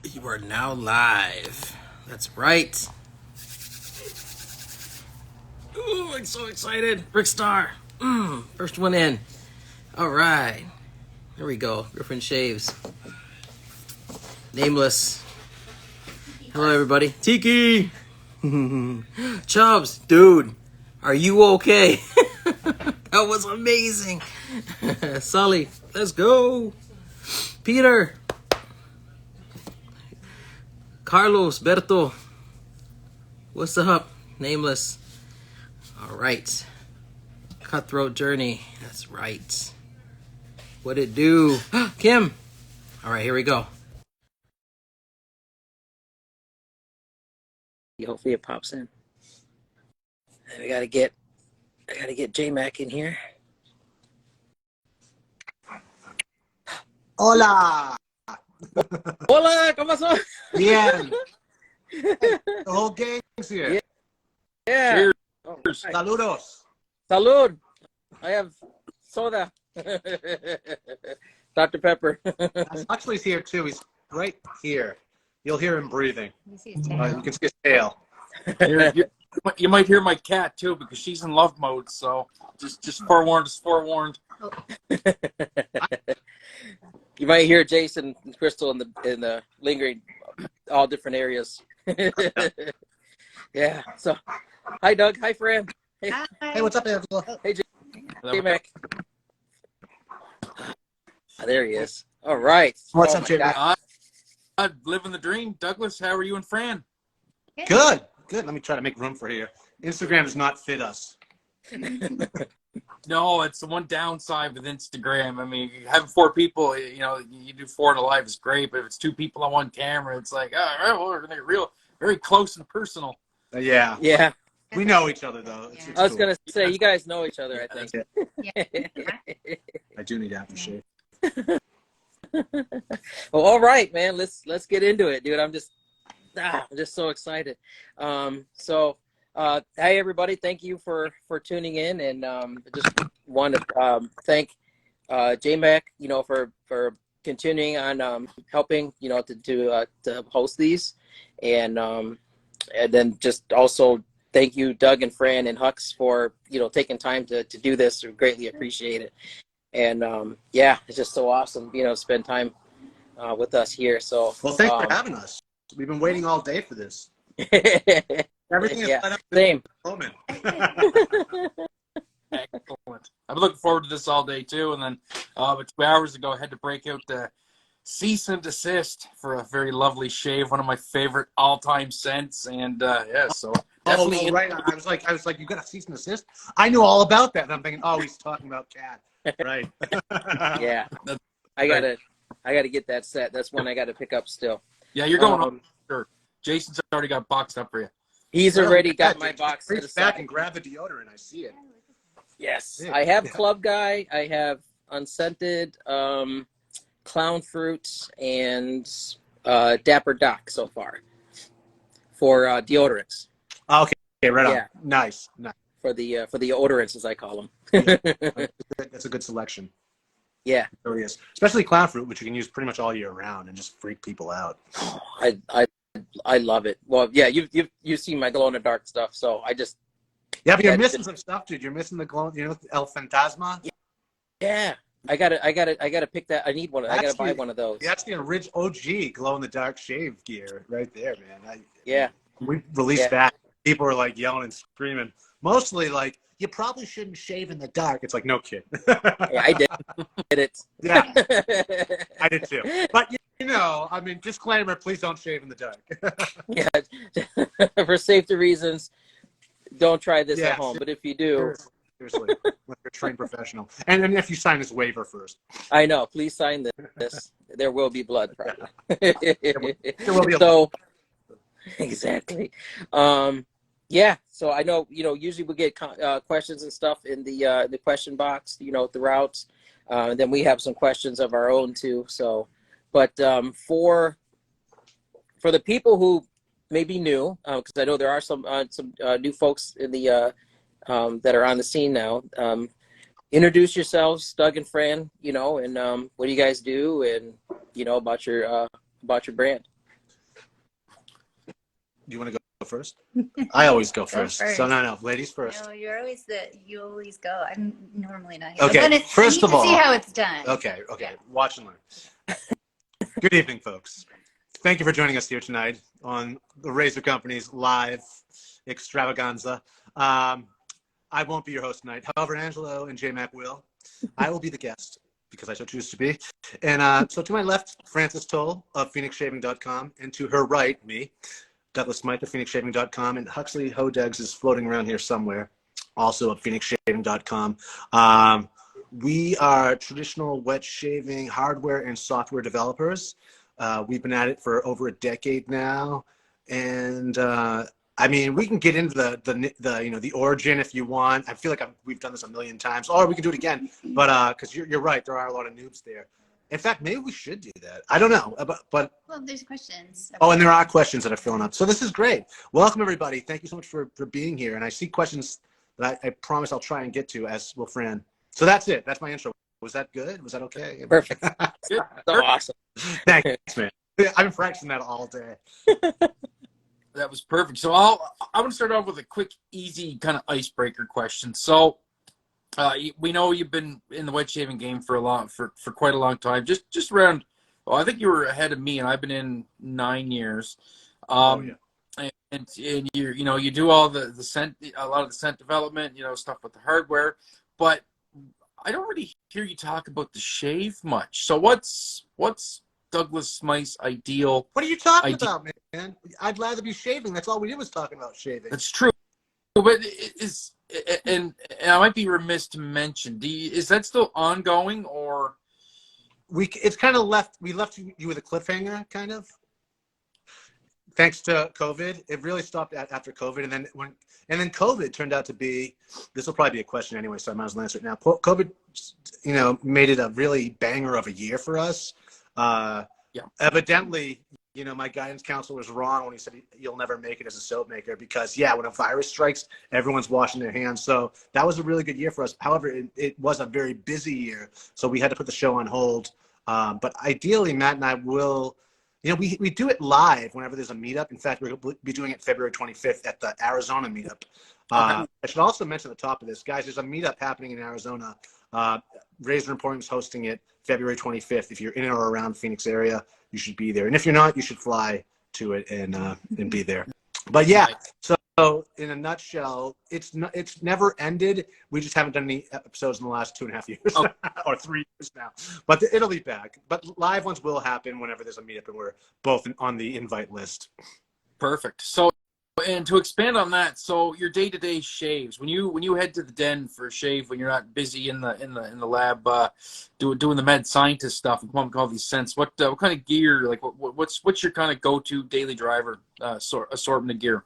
You are now live. That's right. Ooh, I'm so excited. Brickstar. First one in. All right. There we go. Griffin Shaves. Nameless. Hello, everybody. Tiki. Chubbs. Dude, are you okay? That was amazing. Sully. Let's go. Peter. Carlos. Berto. What's up? Nameless. All right. Cutthroat Journey. That's right. What it do? Kim. All right, here we go. Hopefully it pops in. And I gotta get J-Mac in here. Hola. Hola, ¿cómo pasó? Bien. The whole gang's here. Yeah. Cheers. Oh, right. Saludos. Salud. I have soda. Dr. Pepper. Huxley's here too. He's right here. You'll hear him breathing. You see his tail. You can see his tail. You might hear my cat too because she's in love mode. So just forewarned. Just forewarned. You might hear Jason and Crystal in the lingering all different areas. Yeah. So, hi Doug. Hi Fran. Hey, Hi. Hey, what's up, Angelo? hey J-Mac. There he is. All right. What's Oh up, my J-Mac? God. Living the dream. Douglas, how are you and Fran? Good. Good. Let me try to make room for here. Instagram does not fit us. No, it's the one downside with Instagram. I mean, having 4 people, you do 4 in a live is great, but if it's 2 people on one camera, it's like, all right, well, we're gonna get very close and personal. Yeah. Yeah. We know each other though. It's I was cool. gonna say you guys know each other. I think. I do need aftershave. Well, all right, man. Let's get into it, dude. I'm just so excited. Hi everybody. Thank you for tuning in, and just want to thank J-Mac, for continuing on helping, to host these, and then just also thank you, Doug and Fran and Hux, for taking time to do this. We greatly appreciate it. And it's just so awesome, spend time with us here. So Well, thanks for having us. We've been waiting all day for this. Everything is set up for same. the moment. Excellent. I've been looking forward to this all day too. And then about 2 hours ago, I had to break out the cease and desist for a very lovely shave, one of my favorite all-time scents. And so definitely. Right. I was like, you got a cease and desist? I knew all about that. And I'm thinking, oh, he's talking about Cat. Right. Yeah. I gotta get that set. That's one I gotta pick up still. Yeah, you're going on. Sure. Jason's already got boxed up for you. He's already got my box. Reach back and grab the deodorant. I see it. Yes. Yeah. I have Club Guy. I have unscented, clown fruits, and Dapper Doc so far for deodorants. Okay, right on. Yeah. Nice. For the odorants, as I call them. That's a good selection. Yeah. It really is. Especially clown fruit, which you can use pretty much all year round and just freak people out. I love it. Well, yeah, you've seen my glow in the dark stuff, so I just Yeah, but you're missing some stuff, dude. You're missing the glow, El Fantasma. yeah. I gotta pick that. I need one. I gotta buy one of those. That's the original OG glow in the dark shave gear right there, man. Yeah. We released that. People were like yelling and screaming. Mostly like, you probably shouldn't shave in the dark. It's like, no kid. Yeah, I did it. Yeah, I did too. But I mean, disclaimer: please don't shave in the dark. Yeah, for safety reasons, don't try this at home. But if you do, seriously, like a trained professional, and then if you sign this waiver first, I know. Please sign this. There will be blood, probably. there will be So exactly. Yeah. So I know usually we get questions and stuff in the question box, throughout. And then we have some questions of our own too. So, but for the people who may be new, because I know there are some new folks in the that are on the scene now. Introduce yourselves, Doug and Fran. And what do you guys do, and about your brand. Do you want to go first? I always go first. first. So no, ladies first. No, you always go. I'm normally not here. Okay, first of all, see how it's done. Okay. Watch and learn. Good evening, folks. Thank you for joining us here tonight on the Razor Company's live extravaganza. I won't be your host tonight. However, Angelo and J-Mac will. I will be the guest because I so choose to be. And so to my left, Frances Towle of PhoenixShaving.com, and to her right, me, Douglas Smythe of PhoenixShaving.com, and Huxley Hodegs is floating around here somewhere, also at PhoenixShaving.com. We are traditional wet shaving hardware and software developers. We've been at it for over a decade now, and I mean, we can get into the origin if you want. I feel like we've done this a million times, or we can do it again. But because you're right, there are a lot of noobs there. In fact, maybe we should do that. I don't know, but well, there's questions. Oh, and there are questions that are filling up. So this is great. Welcome, everybody. Thank you so much for being here. And I see questions that I promise I'll try and get to, as will Fran. So that's it. That's my intro. Was that good? Was that okay? Perfect. So awesome. Thanks, man. I've been practicing that all day. That was perfect. So I want to start off with a quick, easy kind of icebreaker question. So we know you've been in the wet shaving game for quite a long time. Just around, well, I think you were ahead of me, and I've been in 9 years. And you do all the scent, a lot of the scent development, stuff with the hardware, but I don't really hear you talk about the shave much. So what's Douglas Smythe's ideal? What are you talking about, man? I'd rather be shaving. That's all we did was talking about shaving. That's true. But and I might be remiss to mention, is that still ongoing, or it's kind of we left you with a cliffhanger, kind of. Thanks to COVID, it really stopped after COVID, and then COVID turned out to be. This will probably be a question anyway, so I might as well answer it now. COVID, made it a really banger of a year for us. Evidently, my guidance counselor was wrong when he said you'll never make it as a soap maker because, when a virus strikes, everyone's washing their hands. So that was a really good year for us. However, it was a very busy year, so we had to put the show on hold. But ideally, Matt and I will, we do it live whenever there's a meetup. In fact, we're going to be doing it February 25th at the Arizona meetup. I should also mention at the top of this, guys, there's a meetup happening in Arizona. Razor Emporium is hosting it February 25th. If you're in or around Phoenix area, you should be there. And if you're not, you should fly to it and be there. But so in a nutshell, it's never ended. We just haven't done any episodes in the last 2.5 years or 3 years now. But it'll be back. But live ones will happen whenever there's a meetup and we're both on the invite list. Perfect. So, and to expand on that, so your day-to-day shaves, when you head to the den for a shave, when you're not busy in the lab doing the med scientist stuff and come up with all these scents, what kind of gear, like what's your kind of go-to daily driver assortment of gear?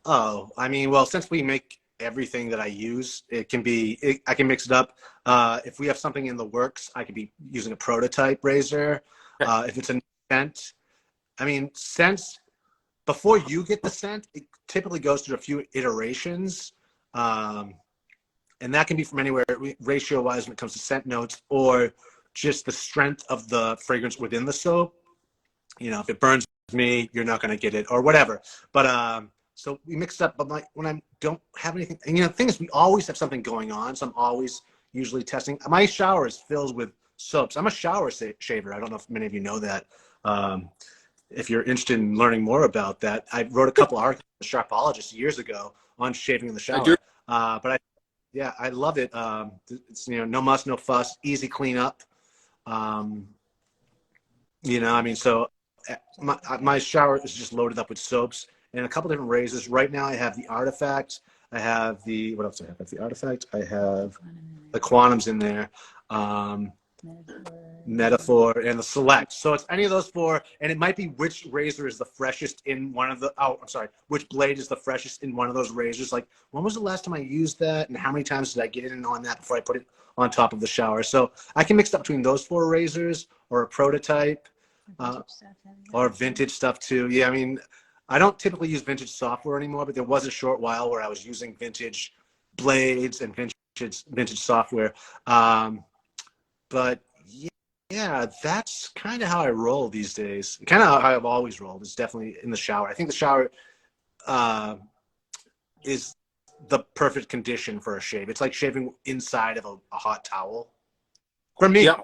Oh, I mean, well, since we make everything that I use, I can mix it up. If we have something in the works, I could be using a prototype razor. Okay. If it's a scent, I mean, scents. Before you get the scent, it typically goes through a few iterations. And that can be from anywhere ratio-wise when it comes to scent notes or just the strength of the fragrance within the soap. If it burns me, you're not going to get it or whatever. But so we mix it up. But when I don't have anything, and the thing is, we always have something going on. So I'm always usually testing. My shower is filled with soaps. I'm a shower shaver. I don't know if many of you know that. If you're interested in learning more about that, I wrote a couple articles in Sharpologist years ago on shaving in the shower. But I love it. It's no muss, no fuss, easy cleanup. I mean, so my shower is just loaded up with soaps and a couple different razors. Right now, I have the Artifact. I have what else do I have? I have the Artifact. I have the Quantums in there. Metaphor and the Select. So it's any of those four, and it might be which razor is the freshest in one of the. Oh, I'm sorry. Which blade is the freshest in one of those razors? Like, when was the last time I used that, and how many times did I get in on that before I put it on top of the shower? So I can mix up between those 4 razors or a prototype, or vintage stuff too. Yeah, I mean, I don't typically use vintage software anymore, but there was a short while where I was using vintage blades and vintage software. But yeah, that's kind of how I roll these days. Kind of how I've always rolled. It's definitely in the shower. I think the shower is the perfect condition for a shave. It's like shaving inside of a hot towel. For me. Yeah.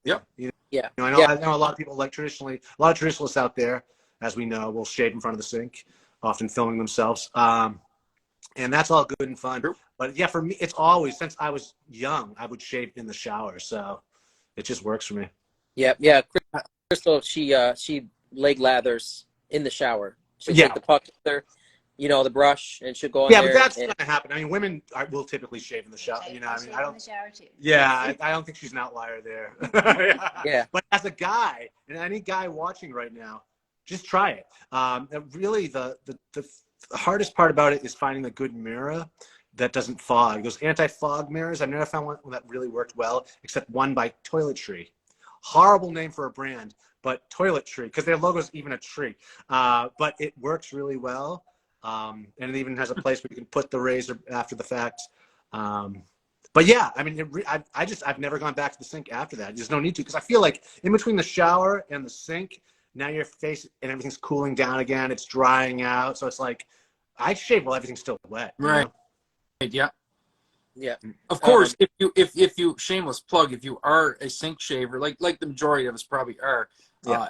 Yep. Yeah. I know a lot of people a lot of traditionalists out there, as we know, will shave in front of the sink, often filming themselves. And that's all good and fun. True. But yeah, for me, it's always, since I was young, I would shave in the shower. So it just works for me. Yeah. Crystal, she leg lathers in the shower. She'll Yeah. take the puck with her, the brush, and she'll go in Yeah, there. but that's and, going to happen. I mean, women will typically shave in the shower. I mean, I in don't. the shower too. Yeah, I don't think she's an outlier there. Yeah. But as a guy, and any guy watching right now, just try it. Really, the hardest part about it is finding the good mirror that doesn't fog. Those anti-fog mirrors, I've never found one that really worked well, except one by Toiletry. Horrible name for a brand, but Toiletry, because their logo's even a tree. But it works really well. And it even has a place where you can put the razor after the fact. But yeah, I mean, I've never gone back to the sink after that. There's no need to, because I feel like in between the shower and the sink, now your face and everything's cooling down again. It's drying out. So it's like, I shave while everything's still wet. Right. Yeah. Yeah. Of course, if you shameless plug, if you are a sink shaver, like the majority of us probably are,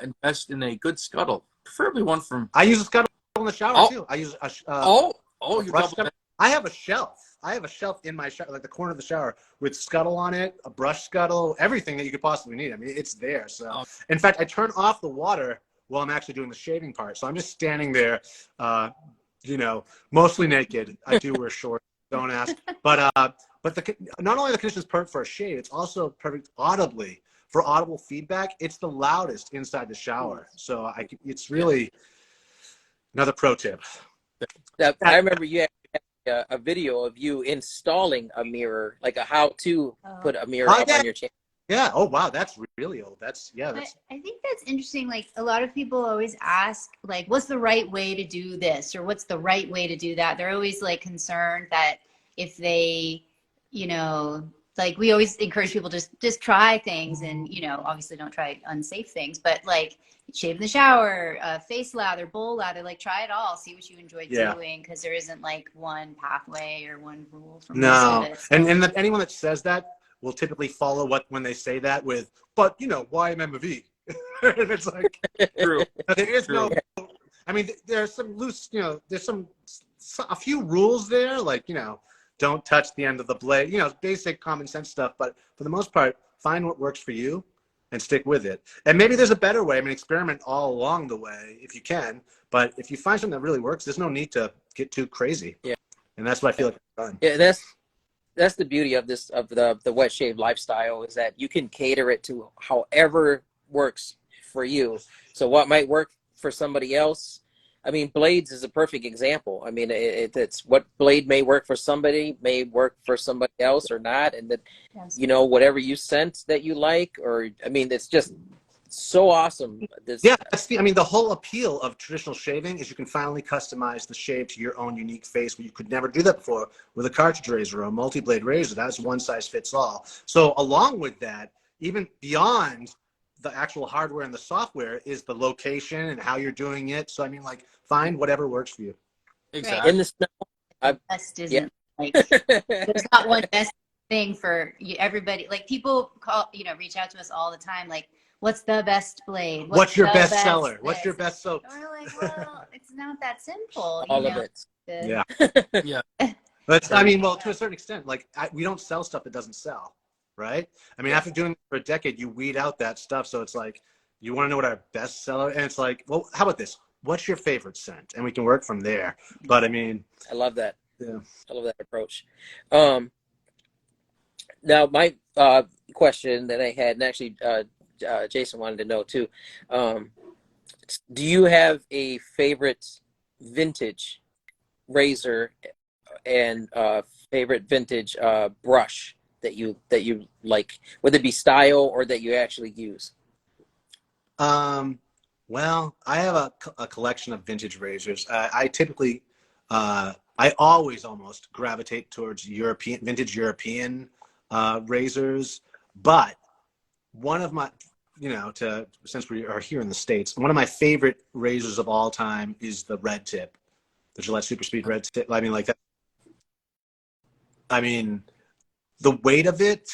invest in a good scuttle, preferably one from. I use a scuttle in the shower too. I use a you brush double scuttle. I have a shelf. I have a shelf in my shower, like the corner of the shower, with scuttle on it, a brush scuttle, everything that you could possibly need. I mean, it's there. So, in fact, I turn off the water while I'm actually doing the shaving part. So I'm just standing there, mostly naked. I do wear shorts. Don't ask. But not only the condition is perfect for a shave, it's also perfect audibly for audible feedback. It's the loudest inside the shower. So it's really another pro tip. I remember you had a video of you installing a mirror, like a how-to put a mirror up on your channel. Yeah. Oh, wow. That's really old. I think that's interesting. Like, a lot of people always ask, like, what's the right way to do this? Or what's the right way to do that? They're always, like, concerned that if they, like, we always encourage people to just try things and, obviously don't try unsafe things. But, like, shave in the shower, face lather, bowl lather, like, try it all. See what you enjoy doing, because there isn't, like, one pathway or one rule for most of it. So. And anyone that says that will typically follow when they say that with, but why MMV? And it's like, True. There is no. I mean, there's some loose. There's a few rules there, like don't touch the end of the blade. Basic common sense stuff. But for the most part, find what works for you and stick with it. And maybe there's a better way. I mean, experiment all along the way if you can. But if you find something that really works, there's no need to get too crazy. Yeah. And that's what I feel like I've done. Yeah, that's the beauty of the wet shave lifestyle, is that you can cater it to however works for you. So what might work for somebody else, I mean, blades is a perfect example. I mean, it's what blade may work for somebody may work for somebody else or not, and that whatever you sense that you like, or I mean, it's just so awesome. The whole appeal of traditional shaving is you can finally customize the shave to your own unique face, where you could never do that before with a cartridge razor or a multi-blade razor. That's one size fits all. So along with that, even beyond the actual hardware and the software, is the location and how you're doing it. So I mean, like, find whatever works for you. Exactly. In the snow, best isn't like there's not one best thing for everybody. Like, people reach out to us all the time, like, what's the best blade? What's your best seller? What's your best soap? And we're like, well, it's not that simple. all of it. Yeah. Yeah. But I mean, well, to a certain extent, like, we don't sell stuff that doesn't sell, right? I mean, after doing it for a decade, you weed out that stuff. So it's like, you want to know what our best seller, and it's like, well, how about this? What's your favorite scent? And we can work from there. But I mean, I love that. Yeah. I love that approach. Now my question that I had, and actually Jason wanted to know too, do you have a favorite vintage razor and favorite vintage brush that you like, whether it be style or that you actually use? Well, I have a collection of vintage razors. I typically, I always almost gravitate towards vintage European razors. But one of my you know, since we are here in the States, one of my favorite razors of all time is the red tip, the Gillette Super Speed red tip. I mean, like that. I mean, the weight of it,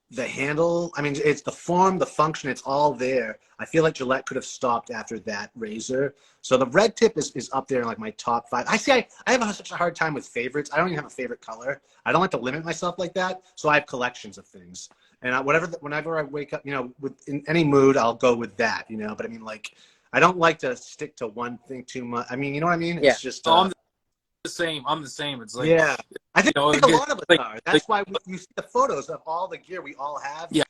the handle, I mean, it's the form, the function, it's all there. I feel like Gillette could have stopped after that razor. So the red tip is up there in like my top 5. I have such a hard time with favorites. I don't even have a favorite color. I don't like to limit myself like that. So I have collections of things. And whenever I wake up, you know, in any mood, I'll go with that, you know. But I mean, like, I don't like to stick to one thing too much. I mean, you know what I mean? Yeah. It's just. I'm the same. I'm the same. It's like, yeah. I think, you know, a lot of us are. That's why you see the photos of all the gear we all have. Yeah.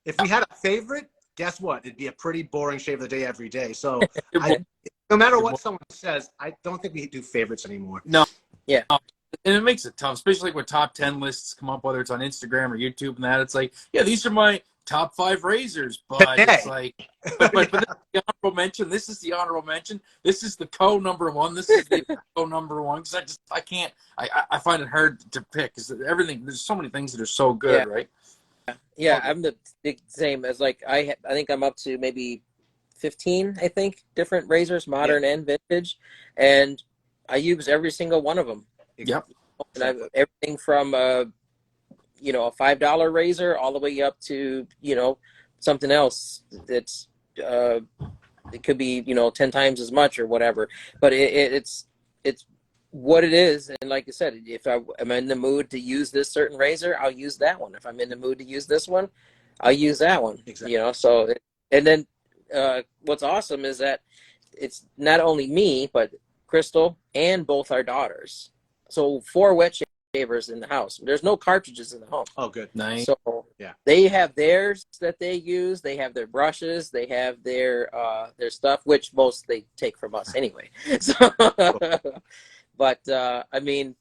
If we had a favorite, guess what? It'd be a pretty boring shave of the day every day. So no matter what someone says, I don't think we do favorites anymore. No. Yeah. And it makes it tough, especially like when top 10 lists come up, whether it's on Instagram or YouTube and that. It's like, yeah, these are my top 5 razors, but it's like, but this is the honorable mention. This is the honorable mention. This is the number 1. This is the number 1. Because I can't. I find it hard to pick because everything. There's so many things that are so good, right? Yeah, I'm the same as like I think I'm up to maybe 15, I think, different razors, modern and vintage, and I use every single one of them. Yep. And I have everything from you know, a $5 razor all the way up to, you know, something else that's it could be, you know, 10 times as much or whatever. But it's what it is. And like I said, if I'm in the mood to use this certain razor, I'll use that one. If I'm in the mood to use this one, I'll use that one. Exactly. You know, so and then what's awesome is that it's not only me, but Crystal and both our daughters. So 4 wet shavers in the house. There's no cartridges in the home. Oh, good. Nice. So yeah, they have theirs that they use. They have their brushes. They have their stuff, which most they take from us anyway. So, but I mean,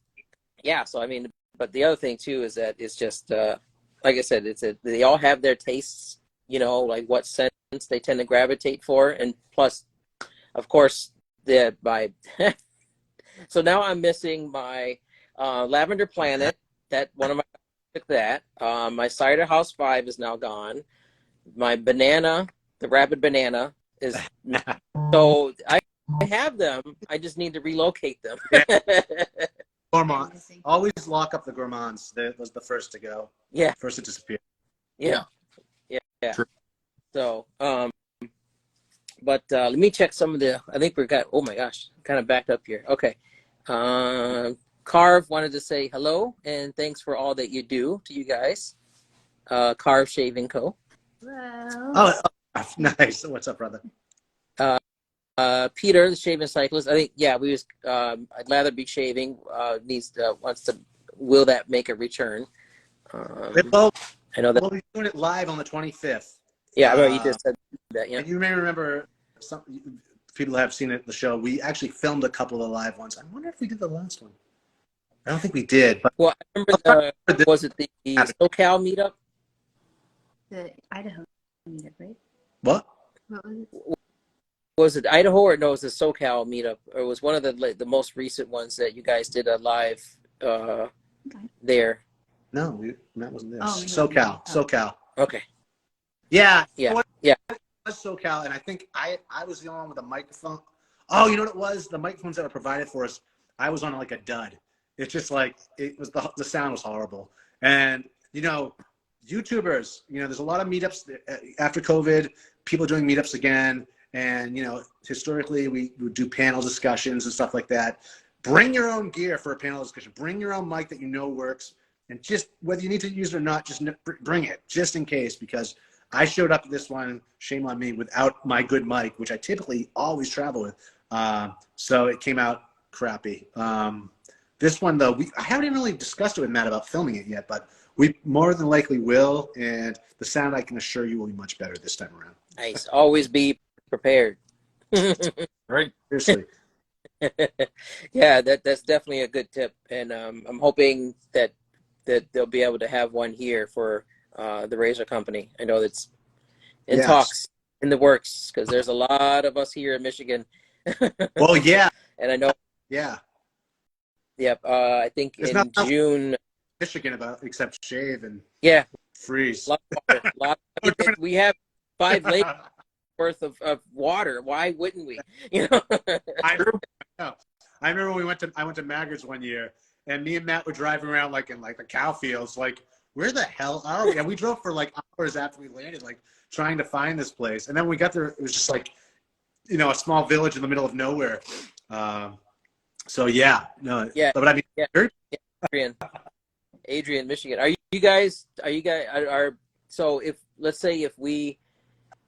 yeah. So I mean, but the other thing too is that it's just like I said, they all have their tastes. You know, like what scents they tend to gravitate for, and plus, of course, my. So now I'm missing my Lavender Planet. That one of my took that. My Cider House 5 is now gone. My banana, the Rabid Banana, is so I have them. I just need to relocate them. Gourmand. Always lock up the gourmands. That was the first to go. Yeah. First to disappear. Yeah. True. So, but let me check some of the. I think we've got. Oh my gosh, kind of backed up here. Okay. Carve wanted to say hello and thanks for all that you do to you guys. Carve Shaving Co. Hello. Oh, nice. What's up, brother? Peter, the shaving cyclist. I think we was. I'd rather be shaving. Wants to. Will that make a return? Well, I know that. we'll be doing it live on the 25th. Yeah, I remember you just said that. Yeah. You may remember some people have seen it in the show. We actually filmed a couple of the live ones. I wonder if we did the last one. I don't think we did. But Well, I remember was it the SoCal meetup? The Idaho meetup, right? what? What was it? Was it Idaho or no? It was the SoCal meetup, or it was one of the most recent ones that you guys did a live there? No, that wasn't this. Oh, SoCal. SoCal. Okay. Yeah. Yeah. It was SoCal, and I think I was the only one with a microphone. Oh, you know what it was? The microphones that were provided for us, I was on like a dud. It's just like the sound was horrible. And you know, YouTubers, you know, there's a lot of meetups after COVID. People doing meetups again, and you know, historically we would do panel discussions and stuff like that. Bring your own gear for a panel discussion. Bring your own mic that you know works, and just whether you need to use it or not, just bring it just in case. Because I showed up to this one, shame on me, without my good mic, which I typically always travel with. So it came out crappy. This one, though, I haven't even really discussed it with Matt about filming it yet, but we more than likely will, and the sound, I can assure you, will be much better this time around. Nice. Always be prepared. Right. Seriously. Yeah, that's definitely a good tip, and I'm hoping that they'll be able to have one here for the Razor Company. I know that's in talks, in the works, because there's a lot of us here in Michigan. Well, yeah. And I know. Yeah. Yep. I think There's in June. Michigan about except shave and Yeah. freeze. A lot of water. We have 5 lakes worth of water. Why wouldn't we? You know. I know. I remember I went to Maggard's one year, and me and Matt were driving around like in like the cow fields, like where the hell are we? And we drove for like hours after we landed, like trying to find this place. And then when we got there, it was just like, you know, a small village in the middle of nowhere. So yeah, no, Yeah, but I mean, yeah. Adrian, Michigan. Are you guys? So if let's say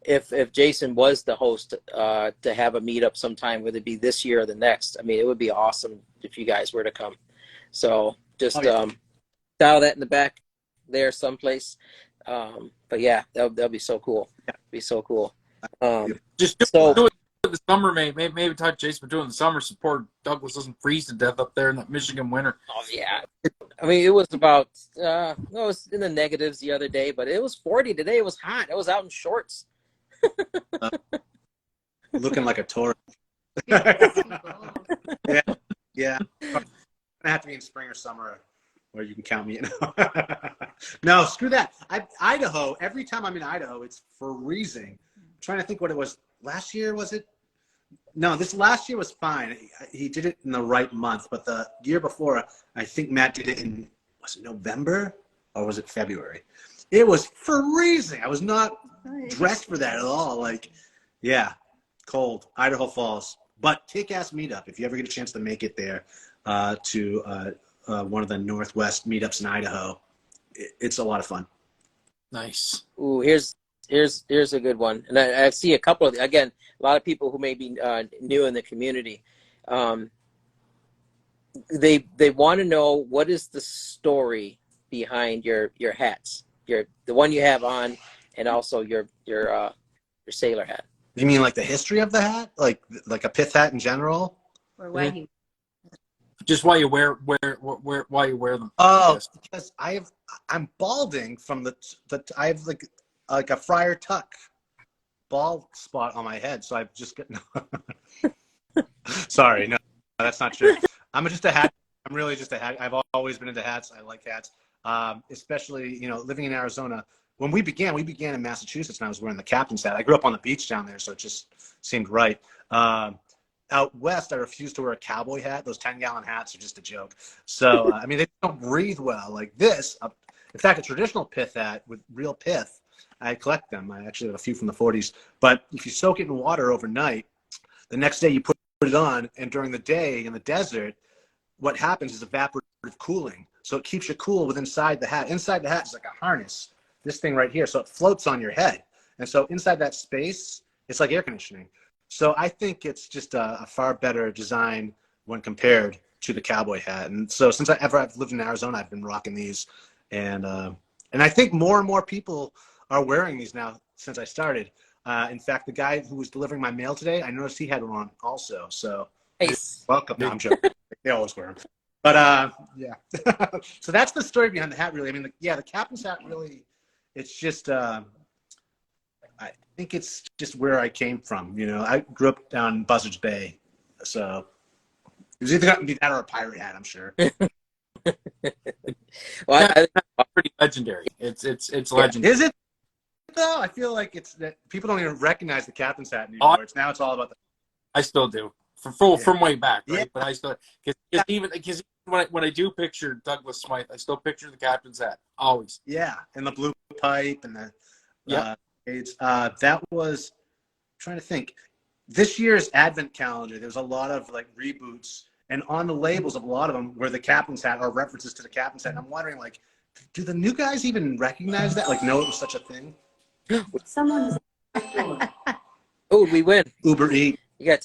if Jason was the host to have a meetup sometime, whether it be this year or the next, I mean, it would be awesome if you guys were to come. So just dial that in the back there someplace. But yeah, that'll be so cool. Be so cool. Just do it in the summer, maybe talk to Jason, but doing the summer support Douglas doesn't freeze to death up there in that Michigan winter. Oh yeah. I mean, it was about it was in the negatives the other day, but it was 40 today. It was hot. I was out in shorts. looking like a tourist. Yeah. I have to be in spring or summer where you can count me in. No, screw that. Idaho, every time I'm in Idaho, it's freezing. I'm trying to think what it was. Last year, was it? No, this last year was fine. He did it in the right month, but the year before, I think Matt did it in, was it November or was it February? It was freezing. I was not dressed for that at all. Like, yeah, cold. Idaho Falls. But kick-ass meetup. If you ever get a chance to make it there to one of the Northwest meetups in Idaho, it's a lot of fun. Nice. Ooh, here's a good one. And I see a couple of, again, a lot of people who may be new in the community. They want to know, what is the story behind your hats, the one you have on, and also your sailor hat. You mean like the history of the hat, like a pith hat in general, Or why he just why you wear why you wear them? Oh, because I'm balding from I have like a Friar Tuck bald spot on my head, so I've just got sorry, no, that's not true. I'm really just a hat. I've always been into hats. I like hats, especially, you know, living in Arizona. When we began in Massachusetts, and I was wearing the captain's hat. I grew up on the beach down there, so it just seemed right. Out west, I refused to wear a cowboy hat. Those 10-gallon hats are just a joke. So, I mean, they don't breathe well like this. In fact, a traditional pith hat with real pith, I collect them. I actually have a few from the 40s. But if you soak it in water overnight, the next day you put it on, and during the day in the desert, what happens is evaporative cooling. So it keeps you cool with inside the hat. Inside the hat is like a harness, this thing right here. So it floats on your head. And so inside that space, it's like air conditioning. So I think it's just a far better design when compared to the cowboy hat. And so since I've lived in Arizona, I've been rocking these. And I think more and more people are wearing these now since I started. In fact, the guy who was delivering my mail today, I noticed he had one on also. So Nice. welcome. No, I'm joking. They always wear them. But yeah. So that's the story behind the hat, really. I mean, the captain's hat, really, it's just, I think it's just where I came from. You know, I grew up down Buzzards Bay. So it was either going to be that or a pirate hat, I'm sure. Well, It's pretty legendary. It's legendary. Is it though? I feel like it's that people don't even recognize the captain's hat anymore. It's all about the. I still do from way back, right? Yeah. But I still because when I do picture Douglas Smythe, I still picture the captain's hat always. Yeah, and the blue pipe and the that was, I'm trying to think. This year's Advent calendar, there was a lot of like reboots, and on the labels of a lot of them were the captain's hat or references to the captain's hat. And I'm wondering, like, do the new guys even recognize that? Like, know it was such a thing? someone's oh, we win. Uber Eats. You got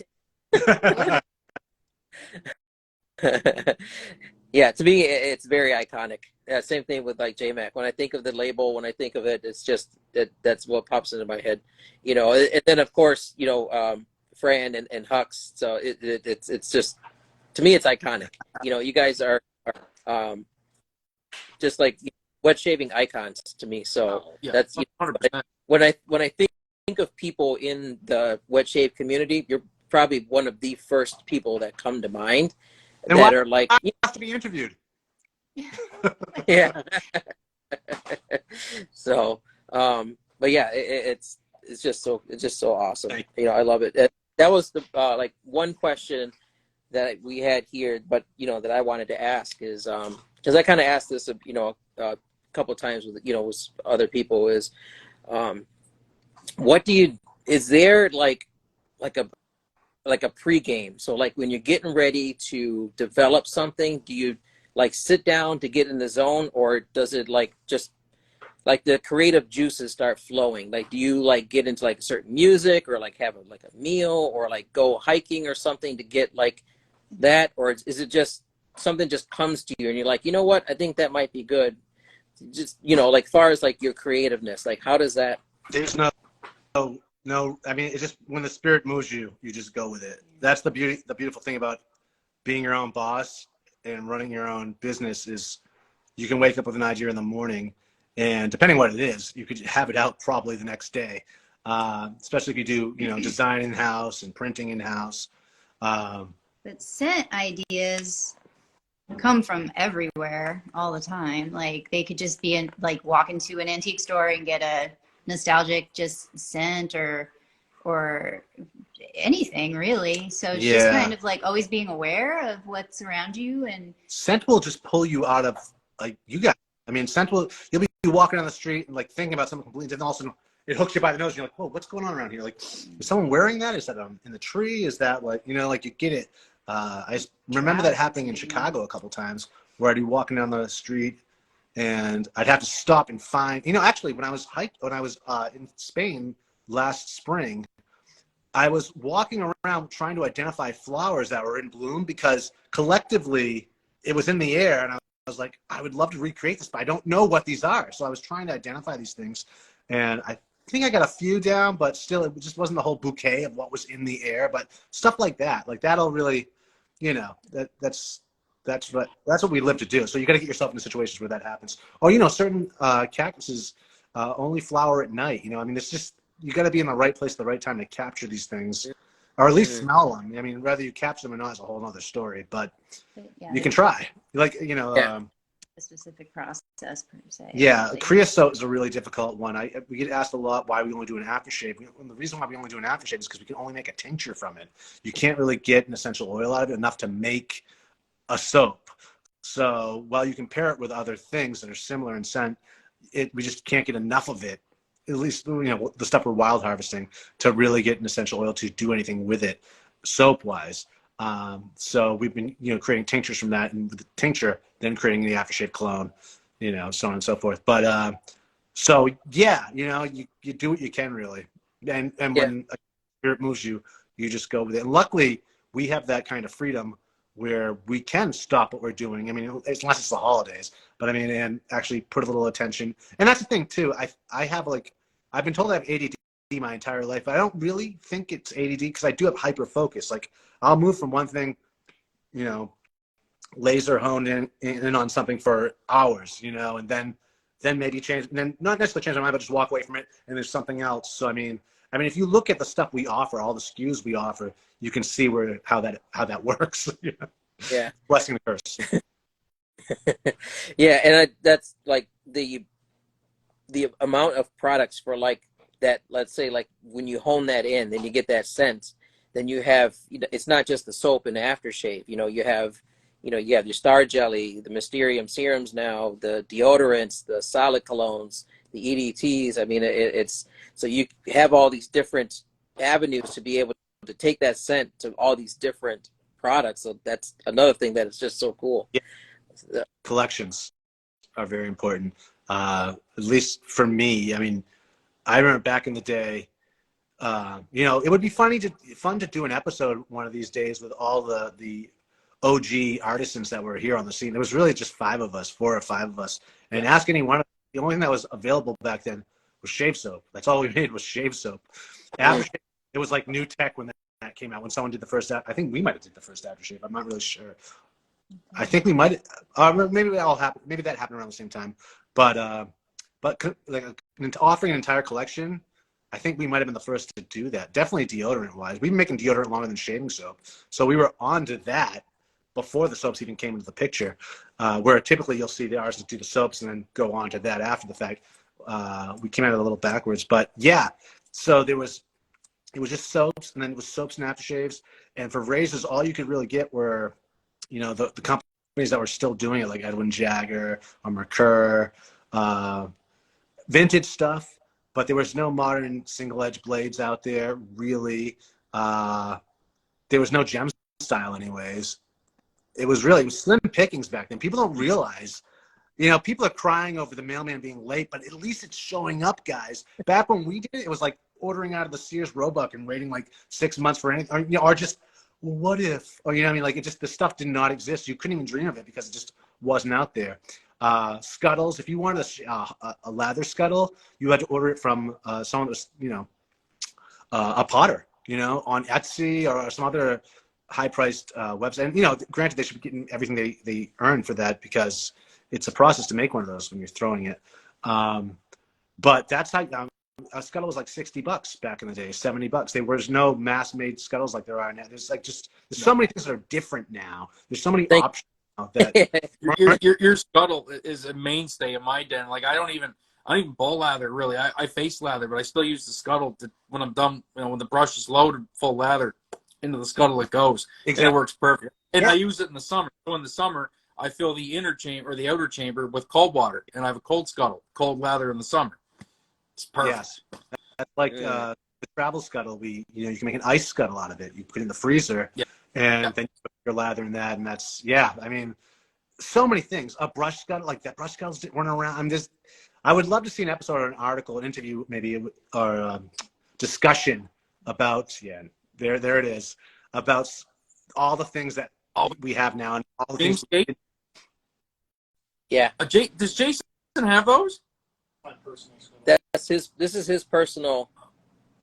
yeah, to me, it's very iconic. Same thing with like J-Mac. When I think of the label, when I think of it, it's just that's what pops into my head, you know. And then of course, you know, Fran and Hux. So it's just, to me, it's iconic. You know, you guys are just like wet shaving icons to me. So that's, you know, when I think of people in the wet shave community, you're probably one of the first people that come to mind. And that are like, you have to be interviewed. Yeah. So, but yeah, it's it's just so awesome. Thank You know, I love it. That was the like one question that we had here, but you know that I wanted to ask is because I kind of asked this, you know, a couple of times with with other people is, what do you is there like a pregame? So like when you're getting ready to develop something, do you like sit down to get in the zone, or does it like just like the creative juices start flowing? Like, do you like get into like a certain music, or like have like a meal, or like go hiking or something to get like that? Or is it just something just comes to you and you're like, you know what, I think that might be good? Just, you know, like far as like your creativeness, like how does that? There's no, I mean, it's just when the spirit moves you, you just go with it. That's the beautiful thing about being your own boss and running your own business is you can wake up with an idea in the morning, and depending what it is, you could have it out probably the next day. Especially if you do, you know, design in house and printing in house. But scent ideas come from everywhere all the time. Like they could just be in, like walk into an antique store and get a nostalgic just scent or anything really. So it's just kind of like always being aware of what's around you. And scent will just pull you out of like I mean, scent will, you'll be walking down the street and like thinking about something completely different. All of a sudden it hooks you by the nose and you're like, whoa, what's going on around here? Like, is someone wearing that? Is that in the tree? Is that like, you know, like you get it. I remember that happening in Chicago a couple times where I'd be walking down the street and I'd have to stop and find, you know, actually when I was in Spain last spring, I was walking around trying to identify flowers that were in bloom because collectively it was in the air, and I was like, I would love to recreate this, but I don't know what these are. So I was trying to identify these things, and I think I got a few down, but still it just wasn't the whole bouquet of what was in the air. But stuff like that, like that'll really, you know, that's what we live to do. So you got to get yourself into situations where that happens. Or, you know, certain cactuses only flower at night. You know, I mean, it's just, you got to be in the right place at the right time to capture these things, or at least smell them. I mean, whether you capture them or not is a whole other story, but you can try. Like, you know, a specific process per se. Yeah, creosote is a really difficult one. We get asked a lot why we only do an aftershave. The reason why we only do an aftershave is because we can only make a tincture from it. You can't really get an essential oil out of it enough to make a soap. So while you can pair it with other things that are similar in scent, we just can't get enough of it, at least, you know, the stuff we're wild harvesting, to really get an essential oil to do anything with it soap wise. So we've been, you know, creating tinctures from that, and with the tincture then creating the aftershave cologne, you know, so on and so forth. But so yeah, you know, you do what you can really, and when a spirit moves you, you just go with it. And luckily we have that kind of freedom where we can stop what we're doing. I mean, unless it's the holidays, but I mean, and actually put a little attention. And that's the thing too. I have like, I've been told I have ADD my entire life, but I don't really think it's ADD because I do have hyper focus. Like I'll move from one thing, you know, laser honed in on something for hours, you know, and then maybe change, and then not necessarily change my mind, but just walk away from it and there's something else. So I mean, if you look at the stuff we offer, all the SKUs we offer, you can see how that works. Yeah. Blessing the curse. Yeah, and that's like the amount of products for like that. Let's say like when you hone that in, then you get that scent. Then you have, you know, it's not just the soap and the aftershave. You know, you have your Star Jelly, the Mysterium serums now, the deodorants, the solid colognes, the EDTs. I mean, it's so you have all these different avenues to be able to take that scent to all these different products. So that's another thing that is just so cool. Yeah. Collections are very important. At least for me. I mean, I remember back in the day, you know, it would be fun to do an episode one of these days with all the OG artisans that were here on the scene. There was really just 4 or 5 of us, and ask any one of them. The only thing that was available back then was shave soap. That's all we made was shave soap. Aftershave, it was like new tech when that came out. When someone did the first, I think we might have did the first aftershave. I'm not really sure. I think we might. Maybe that happened around the same time. But like offering an entire collection, I think we might have been the first to do that. Definitely deodorant wise, we've been making deodorant longer than shaving soap, so we were onto that before the soaps even came into the picture. Where typically you'll see the artists do the soaps and then go on to that after the fact. We came at it a little backwards, but yeah, So it was just soaps, and then it was soaps and aftershaves. And for razors, all you could really get were, the companies that were still doing it, like Edwin Jagger or Mercur, vintage stuff. But there was no modern single edge blades out there, really. There was no gem style, anyways. It was slim pickings back then. People don't realize. People are crying over the mailman being late, but at least it's showing up, guys. Back when we did it, it was like ordering out of the Sears Roebuck and waiting like 6 months for anything, or just, well, what if, or like the stuff did not exist. You couldn't even dream of it because it just wasn't out there. Scuttles, if you wanted a lather scuttle, you had to order it from someone that was, a potter, on Etsy or some other high-priced website. And, granted, they should be getting everything they earn for that because it's a process to make one of those when you're throwing it. But that's how a scuttle was like $60 back in the day, $70. There was no mass-made scuttles like there are now. There's so many things that are different now. There's so many options now that your scuttle is a mainstay in my den. Like I don't even bowl lather really. I face lather, but I still use the scuttle when I'm done. When the brush is loaded, full lather into the scuttle it goes. Exactly. And it works perfect. And I use it in the summer. So in the summer, I fill the inner chamber or the outer chamber with cold water, and I have a cold scuttle, cold lather in the summer. It's perfect. Yes. That's like the travel scuttle. You can make an ice scuttle out of it. You put it in the freezer, and then you put your lather in that, and that's I mean, so many things. A brush scuttle, like that brush scuttles weren't around. I would love to see an episode or an article, an interview, maybe, or a discussion about there it is, about all the things that we have now and all the things. Yeah. Does Jason have those? This is his personal.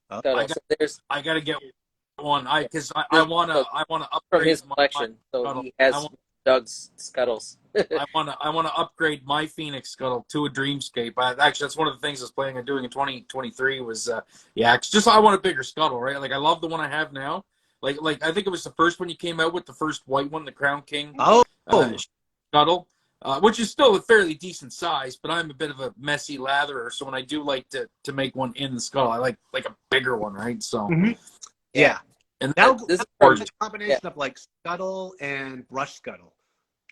I got to get one. I want to upgrade from his collection. So he has Doug's scuttles. I want to upgrade my Phoenix scuttle to a Dreamscape. Actually, that's one of the things I was planning on doing in 2023. Was I want a bigger scuttle, right? Like I love the one I have now. Like I think it was the first one you came out with, the first white one, the Crown King scuttle. Which is still a fairly decent size, but I'm a bit of a messy latherer, so when I do like to make one in the scuttle, I like a bigger one, right? So, and this is a combination of like scuttle and brush scuttle.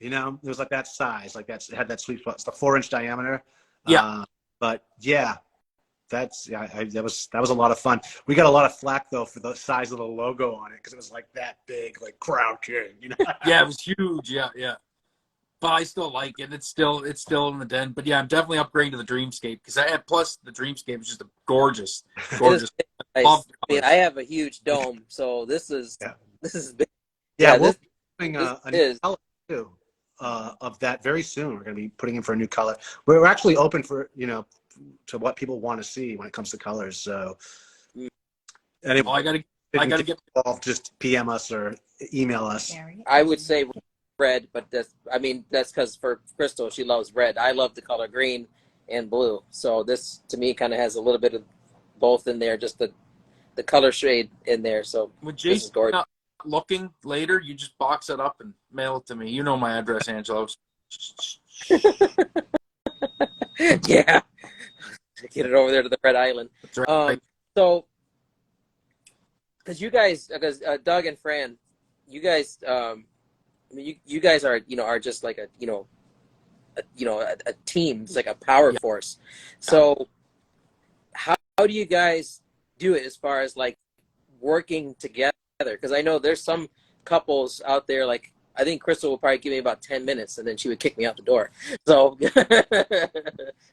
It was like that size, like it had that sweet spot. It's the 4-inch diameter. But that was a lot of fun. We got a lot of flack though for the size of the logo on it because it was like that big, like Crown King. Yeah, it was huge. Yeah. But I still like it. It's still in the den. But yeah, I'm definitely upgrading to the Dreamscape because plus the Dreamscape is just a gorgeous. Nice. I have a huge dome, so this is big. Yeah, we're doing a new color too of that very soon. We're going to be putting in for a new color. We're actually open for to what people want to see when it comes to colors. So, anyway, I gotta get involved. Just PM us or email us. I would say red, but that's because for Crystal, she loves red. I love the color green and blue. So this to me kind of has a little bit of both in there, just the color shade in there. So when Jason's not looking later, you just box it up and mail it to me. You know my address, Angelo. Yeah. Get it over there to the Red Island. That's right. So because Doug and Fran, you guys you guys are just like a team. It's like a power force. So how do you guys do it as far as like working together? Because I know there's some couples out there, like I think Crystal will probably give me about 10 minutes and then she would kick me out the door. So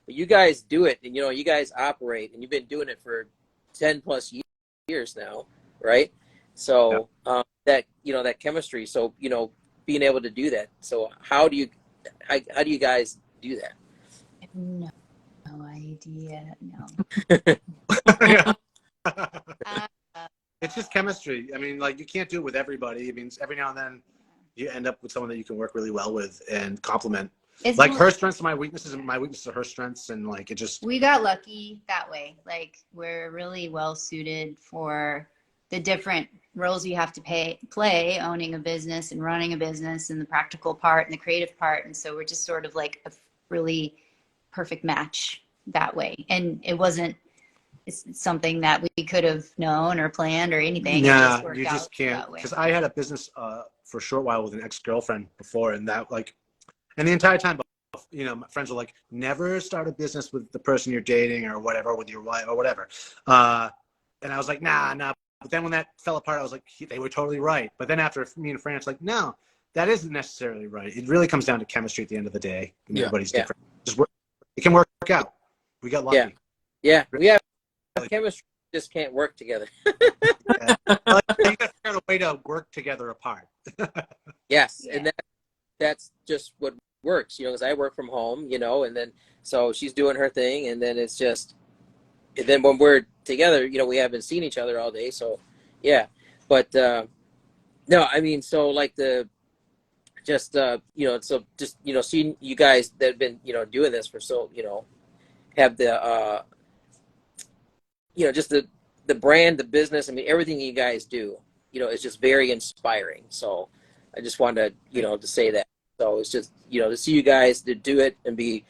you guys do it, and you guys operate, and you've been doing it for 10 plus years now, right? So that chemistry. So being able to do that. So how do you guys do that? I have no idea. No. It's just chemistry. I mean, like you can't do it with everybody. I mean, every now and then you end up with someone that you can work really well with and complement. It's like her strengths are my weaknesses, and my weaknesses are her strengths, and like it just. We got lucky that way. Like we're really well suited for the different roles you have to play, owning a business and running a business, and the practical part and the creative part. And so we're just sort of like a really perfect match that way. And it wasn't it's something that we could have known or planned or anything. It Yeah, worked you just out can't. that way. Because I had a business for a short while with an ex-girlfriend before, and that like, and the entire time, my friends were like, never start a business with the person you're dating or whatever, with your wife or whatever. And I was like, nah. But then when that fell apart, I was like, they were totally right. But then after me and France, like, no, that isn't necessarily right. It really comes down to chemistry at the end of the day. And everybody's different. Just work. It can work out. We got lucky. Yeah. We have chemistry, just can't work together. Yeah. You got to figure out a way to work together apart. Yes, and that's just what works, because I work from home, and then so she's doing her thing, and then it's just, and then when we're together, we haven't seen each other all day, so yeah. But no, I mean, so like so just seeing you guys that have been doing this for so have the just the brand, the business. I mean, everything you guys do, is just very inspiring. So I just wanted to say that. So it's just to see you guys to do it and be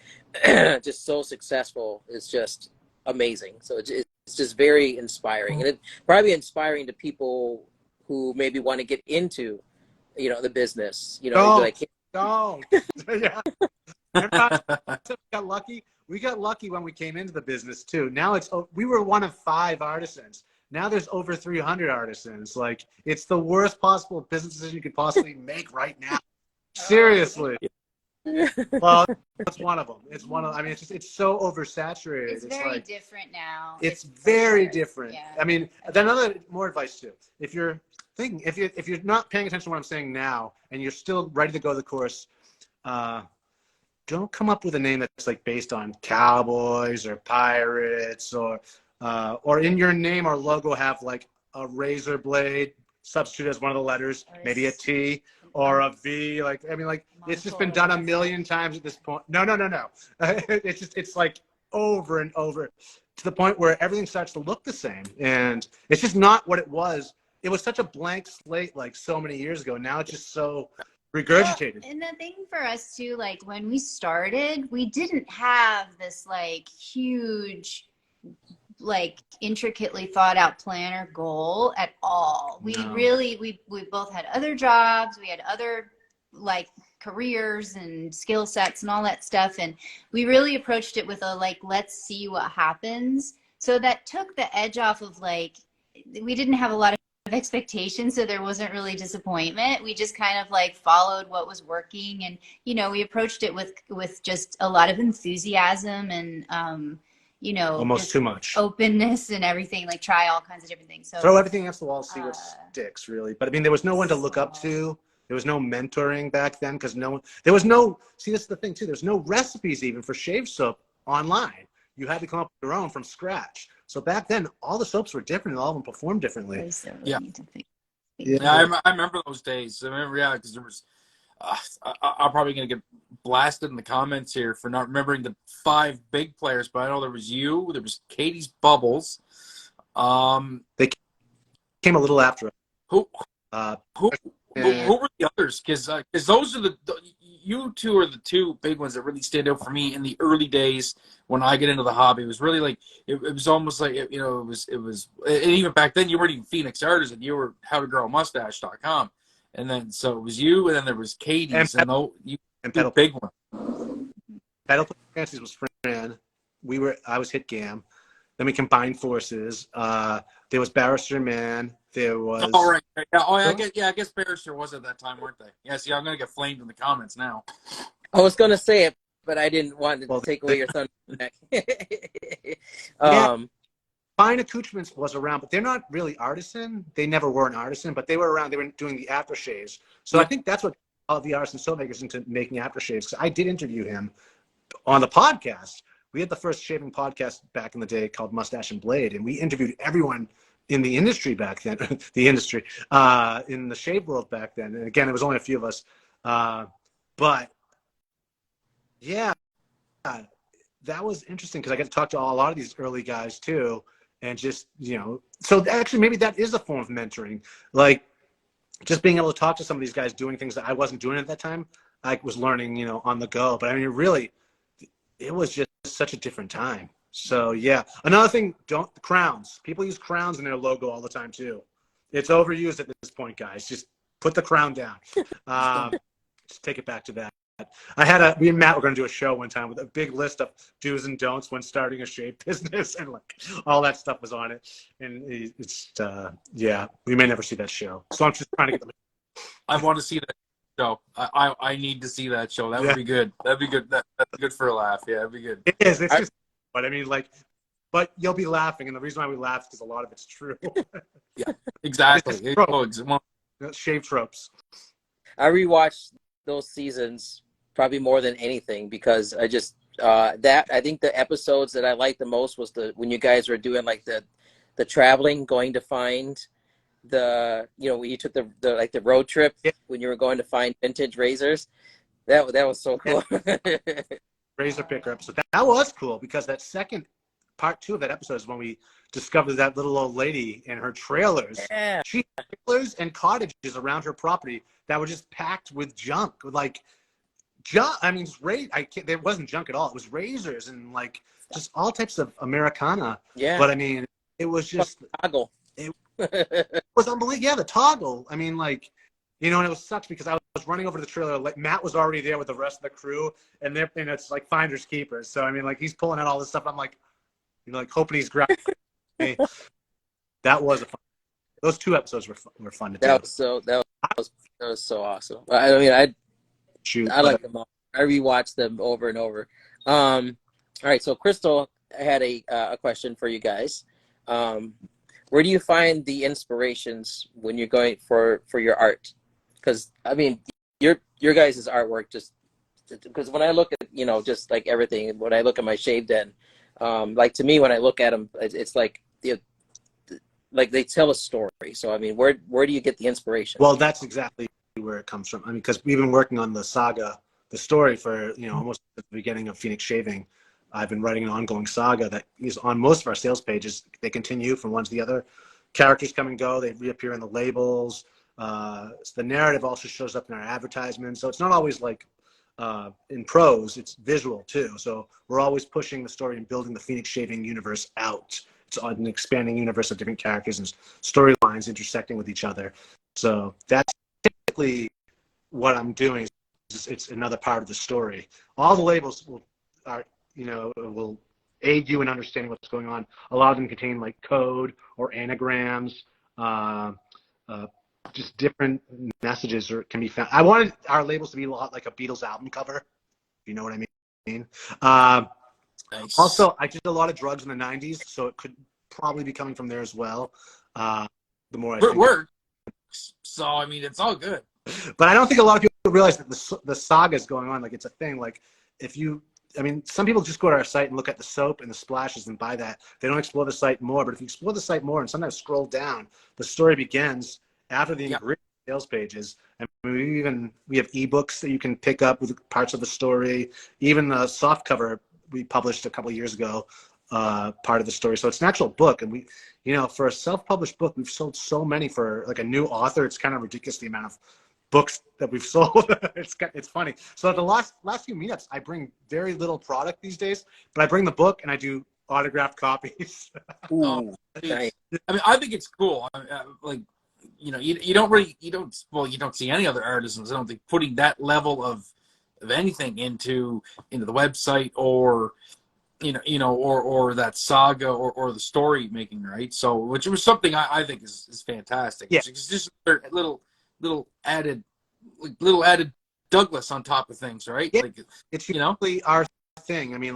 just so successful is just amazing. So it's just very inspiring, and it's probably inspiring to people who maybe want to get into the business. Don't. Yeah. We got lucky. We got lucky when we came into the business too. Now we were one of 5 artisans. Now there's over 300 artisans. Like, it's the worst possible business decision you could possibly make right now. Seriously. Well, it's one of them. I mean, it's so oversaturated. It's very different now. It's very sure. different. Yeah. I mean, then more advice too. If you're not paying attention to what I'm saying now and you're still ready to go the course, don't come up with a name that's like based on cowboys or pirates or in your name or logo have like a razor blade substitute as one of the letters, maybe a T or a V. Like, I mean, like, it's just been done a million times at this point. No. It's like over and over to the point where everything starts to look the same. And it's just not what it was. It was such a blank slate like so many years ago. Now it's just so regurgitated. Well, and the thing for us too, like when we started, we didn't have this like huge, like intricately thought out plan or goal at all. We both had other jobs. We had other like careers and skill sets and all that stuff. And we really approached it with a like, let's see what happens. So that took the edge off of like, we didn't have a lot of expectations, so there wasn't really disappointment. We just kind of like followed what was working, and we approached it with just a lot of enthusiasm and almost too much openness and everything, like try all kinds of different things. So throw everything against the wall, see what sticks, really. But I mean, there was no one to look up to. There was no mentoring back then because this is the thing too. There's no recipes even for shave soap online. You had to come up with your own from scratch. So back then, all the soaps were different and all of them performed differently. Yeah, I remember those days. I remember, because there was, I'm probably going to get blasted in the comments here for not remembering the 5 big players, but I know there was you, there was Katie's Bubbles. They came a little after. Who were the others? Because those are you two are the 2 big ones that really stand out for me in the early days when I get into the hobby. It was really like it was almost like it was and even back then you weren't even Phoenix Artisan, you were howtogrowmustache.com, and then so it was you, and then there was Katie's and the big one. Pedal Fancies was Fran. I was Hit Gam. Then we combined forces. There was Barrister Man. There was. Oh, right. I guess Barrister was at that time, weren't they? Yeah, see, I'm going to get flamed in the comments now. I was going to say it, but I didn't want to take away your thunder. Fine Accoutrements was around, but they're not really artisan. They never were an artisan, but they were around. They were doing the aftershaves. So I think that's what all the artisan soap makers into making aftershaves. I did interview him on the podcast. We had the first shaving podcast back in the day called Mustache and Blade, and we interviewed everyone in the industry back then, in the shave world back then. And again, it was only a few of us. But yeah, that was interesting because I got to talk to a lot of these early guys too. And just, so actually maybe that is a form of mentoring. Like just being able to talk to some of these guys doing things that I wasn't doing at that time. I was learning, on the go. But I mean, really, it was just such a different time. So yeah, another thing, don't crowns. People use crowns in their logo all the time too. It's overused at this point, guys. Just put the crown down. Just take it back to that. We and Matt were going to do a show one time with a big list of do's and don'ts when starting a shave business, and like all that stuff was on it. And it's yeah, we may never see that show. So I'm just trying to get them. I want to see that show. I need to see that show. That would be good. That'd be good. That's good for a laugh. Yeah, that'd be good. It is. It's just, but I mean, like, but you'll be laughing, and the reason why we laugh is because a lot of it's true. Yeah, exactly. Shave tropes. I rewatched those seasons probably more than anything because I just I think the episodes that I liked the most was when you guys were doing like the traveling, going to find when you took the road trip when you were going to find vintage razors. That was so cool. Razor picker episode. That was cool because that second part 2 of that episode is when we discovered that little old lady and her trailers. Yeah. She had trailers and cottages around her property that were just packed with junk. Like junk. I mean, there wasn't junk at all. It was razors and like just all types of Americana. Yeah. But I mean, it was just Toggle. It was unbelievable. Yeah, the toggle. I mean, like, and it was sucks because I was running over to the trailer. Like Matt was already there with the rest of the crew, and it's like finders keepers. So I mean, like he's pulling out all this stuff. I'm like, hoping he's grabbing me. That was those 2 episodes were fun to do. That was so awesome. I mean, I like them all. I rewatched them over and over. All right, so Crystal had a question for you guys. Where do you find the inspirations when you're going for your art? Because I mean, your guys' artwork just because when I look at just like everything, when I look at my shave den, like to me when I look at them, it's like like they tell a story. So I mean, where do you get the inspiration? Well, that's exactly where it comes from. I mean, because we've been working on the saga, the story for almost at the beginning of Phoenix Shaving. I've been writing an ongoing saga that is on most of our sales pages. They continue from one to the other. Characters come and go. They reappear in the labels. So the narrative also shows up in our advertisements. So it's not always like in prose. It's visual too. So we're always pushing the story and building the Phoenix Shaving universe out. It's an expanding universe of different characters and storylines intersecting with each other. So that's typically what I'm doing. It's another part of the story. All the labels will aid you in understanding what's going on. A lot of them contain like code or anagrams, just different messages can be found. I wanted our labels to be a lot like a Beatles album cover. You know what I mean? Nice. Also, I did a lot of drugs in the 90s, so it could probably be coming from there as well. The more I think. Work. So, I mean, it's all good. But I don't think a lot of people realize that the saga is going on. Like, it's a thing. Like, some people just go to our site and look at the soap and the splashes and buy that. They don't explore the site more. But if you explore the site more and sometimes scroll down, the story begins after the ingredient sales pages. And we have ebooks that you can pick up with parts of the story. Even the soft cover we published a couple of years ago, part of the story. So it's an actual book. And we, for a self-published book, we've sold so many. For like a new author, it's kind of ridiculous the amount of books that we've sold. It's funny. So at the last few meetups, I bring very little product these days, but I bring the book and I do autographed copies. Ooh, nice. I mean, I think it's cool. Like, you don't see any other artisans, I don't think, putting that level of anything into the website or or that saga or the story making, right? So, which was something I think is fantastic. Yeah. It's just a little added Douglas on top of things, right? Yeah. Like, It's usually our thing. I mean,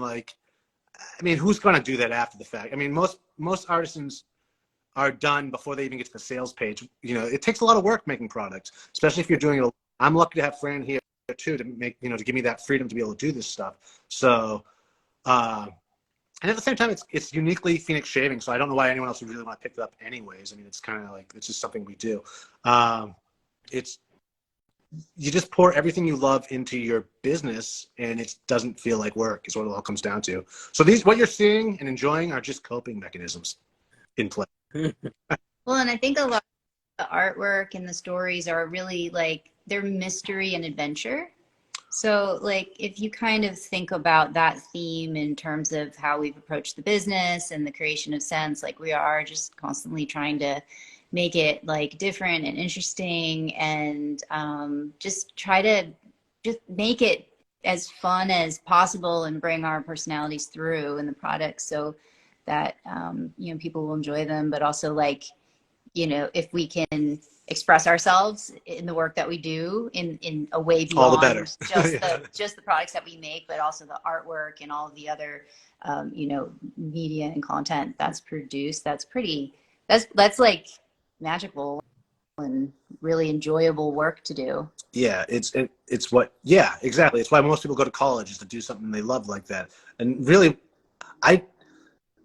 who's going to do that after the fact? I mean, most artisans are done before they even get to the sales page. It takes a lot of work making products, especially if you're doing it. I'm lucky to have Fran here too to make, to give me that freedom to be able to do this stuff. So, and at the same time, it's uniquely Phoenix Shaving. So I don't know why anyone else would really want to pick it up anyways. I mean, it's kind of like, it's just something we do. You just pour everything you love into your business and it doesn't feel like work is what it all comes down to. So what you're seeing and enjoying are just coping mechanisms in play. Well, and I think a lot of the artwork and the stories are really like, they're mystery and adventure. So, like, if you kind of think about that theme in terms of how we've approached the business and the creation of scents, like we are just constantly trying to make it like different and interesting, and just try to just make it as fun as possible and bring our personalities through in the products so that you know, people will enjoy them, but also like, you know, if we can express ourselves in the work that we do in a way All the better. beyond just Yeah. just the products that we make, but also the artwork and all of the other you know, media and content that's produced, that's like magical and really enjoyable work to do. Yeah, it's what, yeah, exactly. It's why most people go to college, is to do something they love like that. And really, I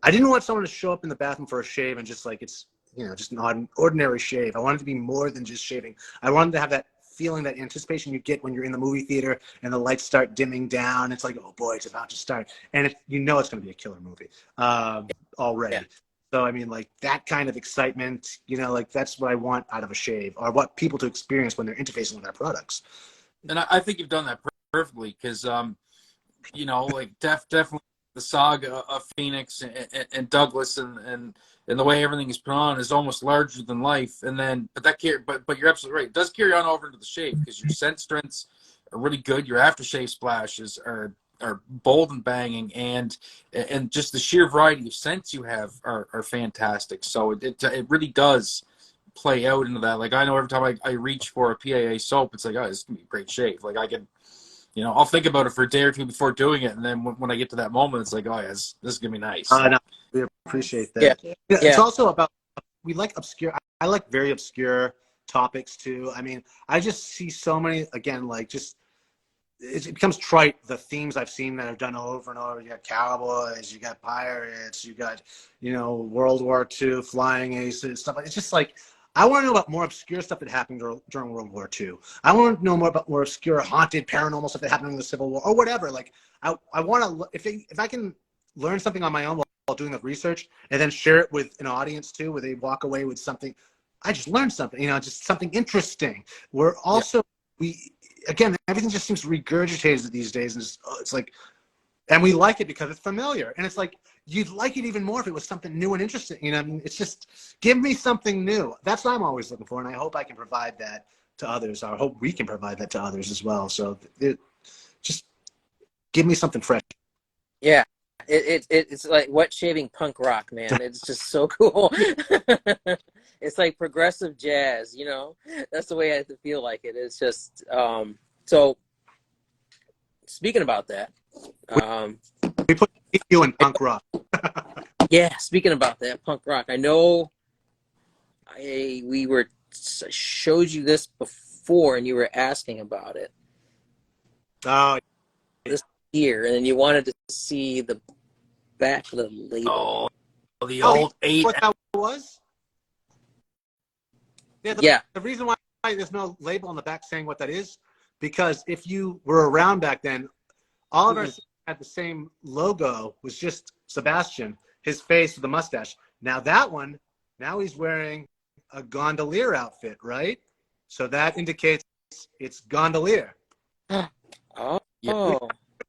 didn't want someone to show up in the bathroom for a shave and just like, it's, you know, just an ordinary shave. I wanted to be more than just shaving. I wanted to have that feeling, that anticipation you get when you're in the movie theater and the lights start dimming down. It's like, oh boy, it's about to start. And it, you know, it's going to be a killer movie already. Yeah. So, I mean, like that kind of excitement, you know, like that's what I want out of a shave, or what people to experience when they're interfacing with our products. And I think you've done that perfectly, because you know, like definitely the saga of Phoenix and Douglas and the way everything is put on is almost larger than life. And then, but you're absolutely right. It does carry on over into the shave, because your scent strengths are really good. Your aftershave splashes are bold and banging, and just the sheer variety of scents you have are fantastic. So it really does play out into that. Like, I know every time I reach for a PAA soap, it's like, oh, this is gonna be a great shave. Like, I can, you know, I'll think about it for a day or two before doing it, and then when I get to that moment, it's like, oh yeah, this is gonna be nice. No, we appreciate that. Yeah. Yeah, Yeah. it's also about, we like obscure. I like very obscure topics too. I mean, I just see so many, again, like just, it becomes trite, the themes I've seen that are done over and over. You got cowboys, you got pirates, you got, you know, World War II flying aces, stuff like. It's just like, I want to know about more obscure stuff that happened during World War II. I want to know more about more obscure, haunted, paranormal stuff that happened in the Civil War, or whatever. Like, I want to, if I can learn something on my own while doing the research, and then share it with an audience too, where they walk away with something, I just learned something, you know, just something interesting. We're also, again, everything just seems regurgitated these days, and it's like, and we like it because it's familiar, and it's like, you'd like it even more if it was something new and interesting. You know, I mean, it's just, give me something new. That's what I'm always looking for, and I hope I can provide that to others. I hope we can provide that to others as well. So just give me something fresh. Yeah. It's like wet shaving punk rock, man. It's just so cool. It's like progressive jazz, you know. That's the way I feel like it. It's just so. Speaking about that, We put you in punk rock. yeah. Speaking about that punk rock, I know. I showed you this before, and you were asking about it Oh, this year, and then you wanted to see the back of the label. Oh, the old eight. what that was? Yeah. The reason why there's no label on the back saying what that is, because if you were around back then, all of us had the same logo, was just Sebastian, his face with the mustache. Now that one, now he's wearing a gondolier outfit, right? So that indicates it's gondolier. Oh. Yeah.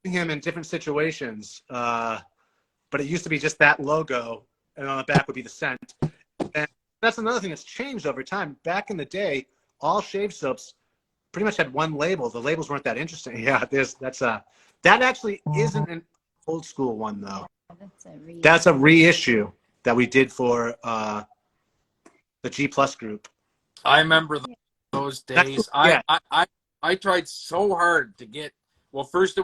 Him in different situations, but it used to be just that logo, and on the back would be the scent. And that's another thing that's changed over time. Back in the day, all shave soaps pretty much had one label. The labels weren't that interesting. Yeah, that actually isn't an old school one though. That's a reissue that we did for the G Plus group. I remember those days. Yeah. I tried so hard to get. Well, first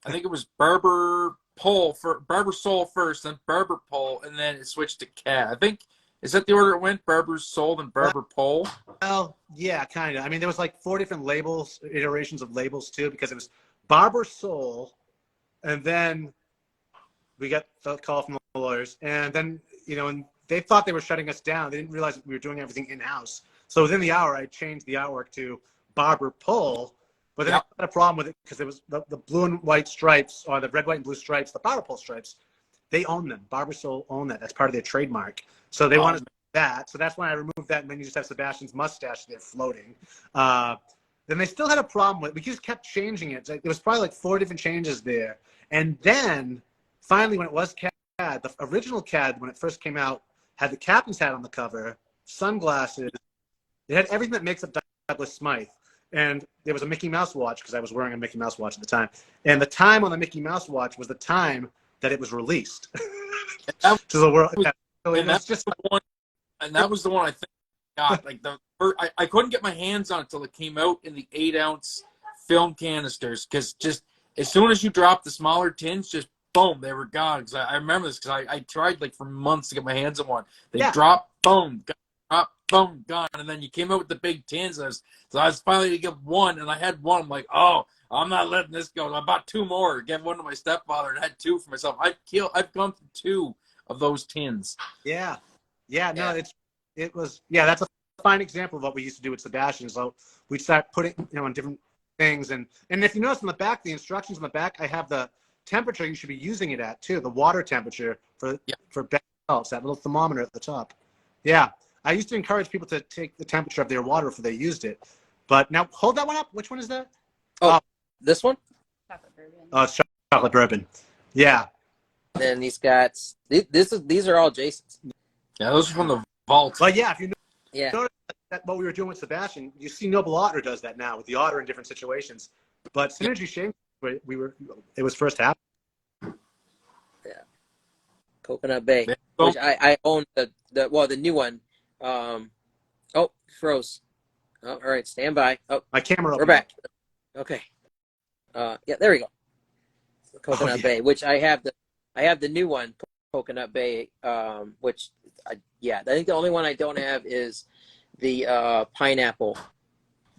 I think it was Barber Soul first, then Barber Pole, and then it switched to Cat. I think, is that the order it went? Barber Soul, then Barber Pole. Well, yeah, kind of. I mean, there was like 4 different labels, iterations of labels too, because it was Barber Soul, and then we got the call from the lawyers, and then, you know, and they thought they were shutting us down. They didn't realize that we were doing everything in-house. So within the hour, I changed the artwork to Barber Pole, but then I had a problem with it because it was the blue and white stripes, or the red, white, and blue stripes, the Barber Pole stripes. They own them. Barber Soul own that. That's part of their trademark. So they wanted that. So that's when I removed that, and then you just have Sebastian's mustache there floating. Then they still had a problem with. We just kept changing it. There was probably like 4 different changes there. And then finally, when it was CAD, the original CAD when it first came out had the captain's hat on the cover, sunglasses. It had everything that makes up Douglas Smythe. And there was a Mickey Mouse watch because I was wearing a Mickey Mouse watch at the time. And the time on the Mickey Mouse watch was the time that it was released to the world. So it was just and that was the one I think got like I couldn't get my hands on it until it came out in the 8-ounce film canisters, because just as soon as you dropped the smaller tins, just boom, they were gone. Because I remember this because I tried like for months to get my hands on one. They dropped, boom, drop, boom, gone. And then you came out with the big tins. So I was finally to get one, and I had one. I'm like, oh, I'm not letting this go. I bought 2 more. Gave one to my stepfather and had 2 for myself. I've gone through 2 of those tins. Yeah. No, that's a fine example of what we used to do with Sebastian. So we'd start putting, on different things. And if you notice on the back, the instructions on the back, I have the temperature you should be using it at too, the water temperature for best results, that little thermometer at the top. Yeah. I used to encourage people to take the temperature of their water before they used it. But now hold that one up. Which one is that? Oh, this one? Chocolate bourbon. Oh, it's chocolate bourbon. Yeah. Then these are all Jason's. Yeah, those are from the vault. But yeah, if you Yeah. notice that what we were doing with Sebastian, you see Noble Otter does that now with the otter in different situations. But Synergy Shame, it was first happening. Yeah. Coconut Bay, which I own the new one. Oh, froze. Oh, all right, stand by. Oh, My camera. we're back. Okay. Yeah, there we go. Coconut Bay, which I have the new one, Coconut Bay, which I think the only one I don't have is the pineapple,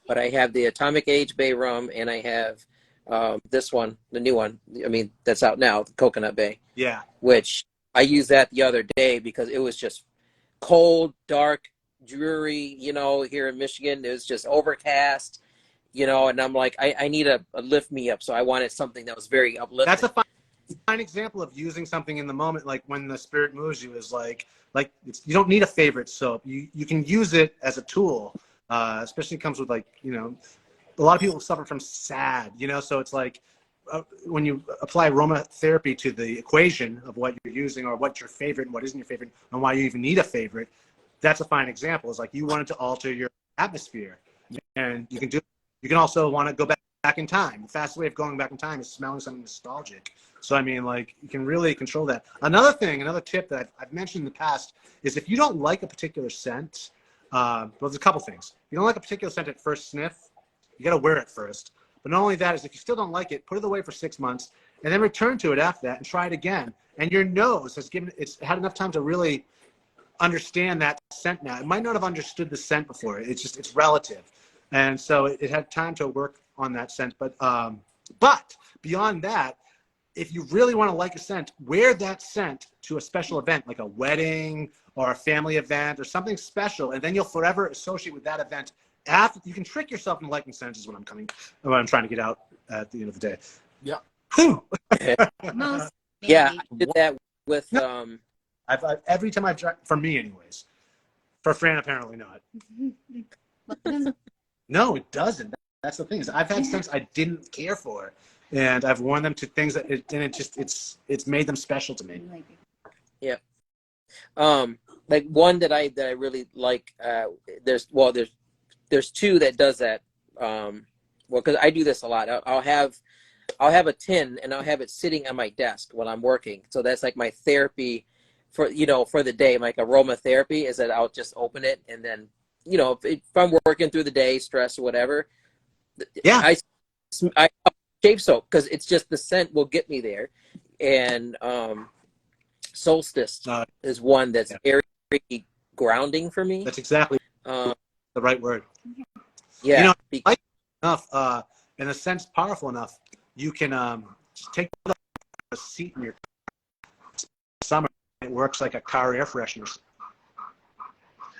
but I have the Atomic Age Bay rum, and I have this one, the new one. I mean, that's out now, the Coconut Bay. Yeah. Which I used that the other day because it was just cold, dark, dreary. Here in Michigan, it was just overcast. And I'm like, I need a lift me up, so I wanted something that was very uplifting. That's a fine example of using something in the moment, like when the spirit moves you. Is like you don't need a favorite soap. You can use it as a tool. Especially it comes with a lot of people suffer from SAD. So it's like when you apply aromatherapy to the equation of what you're using or what's your favorite and what isn't your favorite and why you even need a favorite. That's a fine example. It's like you wanted to alter your atmosphere, and you can do. You can also want to go back in time. The fastest way of going back in time is smelling something nostalgic. So, I mean, you can really control that. Another tip that I've mentioned in the past is if you don't like a particular scent, there's a couple things. If you don't like a particular scent at first sniff, you got to wear it first. But not only that is if you still don't like it, put it away for 6 months and then return to it after that and try it again. And your nose it's had enough time to really understand that scent now. It might not have understood the scent before. It's relative. And so it had time to work on that scent. But beyond that, if you really want to like a scent, wear that scent to a special event, like a wedding or a family event or something special, and then you'll forever associate with that event. After you can trick yourself into liking scents is what I'm trying to get out at the end of the day. Yeah. Most. Yeah, I did that with I've every time I've tried, for me anyways. For Fran, apparently not. No, it doesn't. That's the thing. Is I've had scents I didn't care for, and I've worn them to things that it's made them special to me. Yeah. Like one that I really like. There's 2 that does that. Because I do this a lot. I'll have a tin and I'll have it sitting on my desk while I'm working. So that's like my therapy for the day. Like aromatherapy is that I'll just open it and then. If I'm working through the day, stress or whatever, I shave soap because it's just the scent will get me there. And Solstice is one that's very grounding for me. That's exactly the right word. Yeah, enough, and the scent's powerful enough. You can just take a seat in your summer. It works like a car air freshener.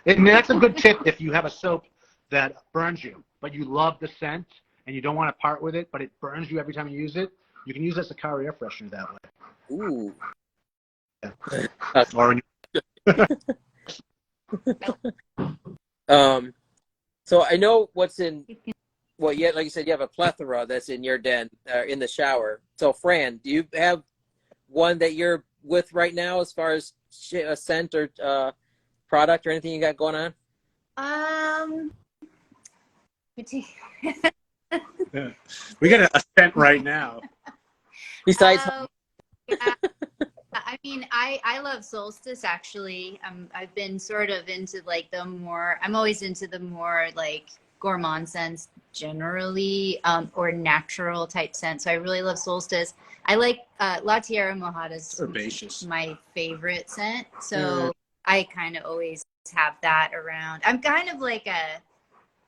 And that's a good tip if you have a soap that burns you, but you love the scent and you don't want to part with it, but it burns you every time you use it. You can use it as a car air freshener that way. Ooh. Yeah. So I know what's in well, yeah, like you said, you have a plethora that's in your den, in the shower. So, Fran, do you have one that you're with right now as far as a scent or product or anything you got going on? Yeah. We got a scent right now. Besides, yeah. I mean, I love Solstice actually. I've been sort of into like I'm always into the more like gourmand scents generally, or natural type scents. So I really love Solstice. I like La Tierra Mojada is Herbaceous. my favorite scent. So I kind of always have that around. I'm kind of like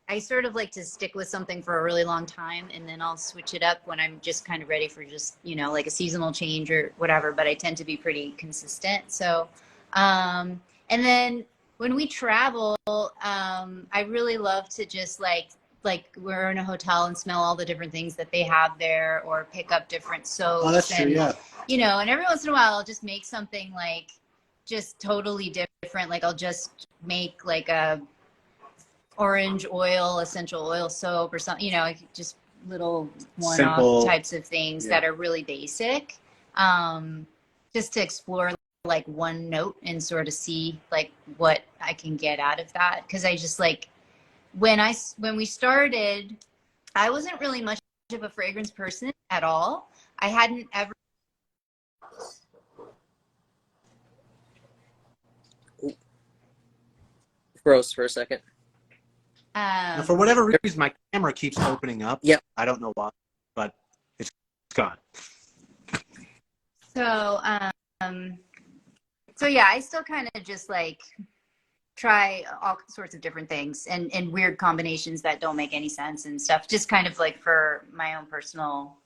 I sort of like to stick with something for a really long time, and then I'll switch it up when I'm just kind of ready for just, like a seasonal change or whatever, but I tend to be pretty consistent. So, and then when we travel, I really love to just like we're in a hotel and smell all the different things that they have there, or pick up different soaps. Oh, that's true, yeah. And every once in a while I'll just make something like just totally different. Like I'll just make like a orange oil, essential oil soap or something, just little one-off types of things that are really basic, just to explore like one note and sort of see like what I can get out of that. Because I just like when we started, I wasn't really much of a fragrance person at all. I hadn't ever froze for a second. And for whatever reason, my camera keeps opening up. Yep. I don't know why, but it's gone. So, so yeah, I still kind of just like try all sorts of different things and weird combinations that don't make any sense and stuff, just kind of like for my own personal,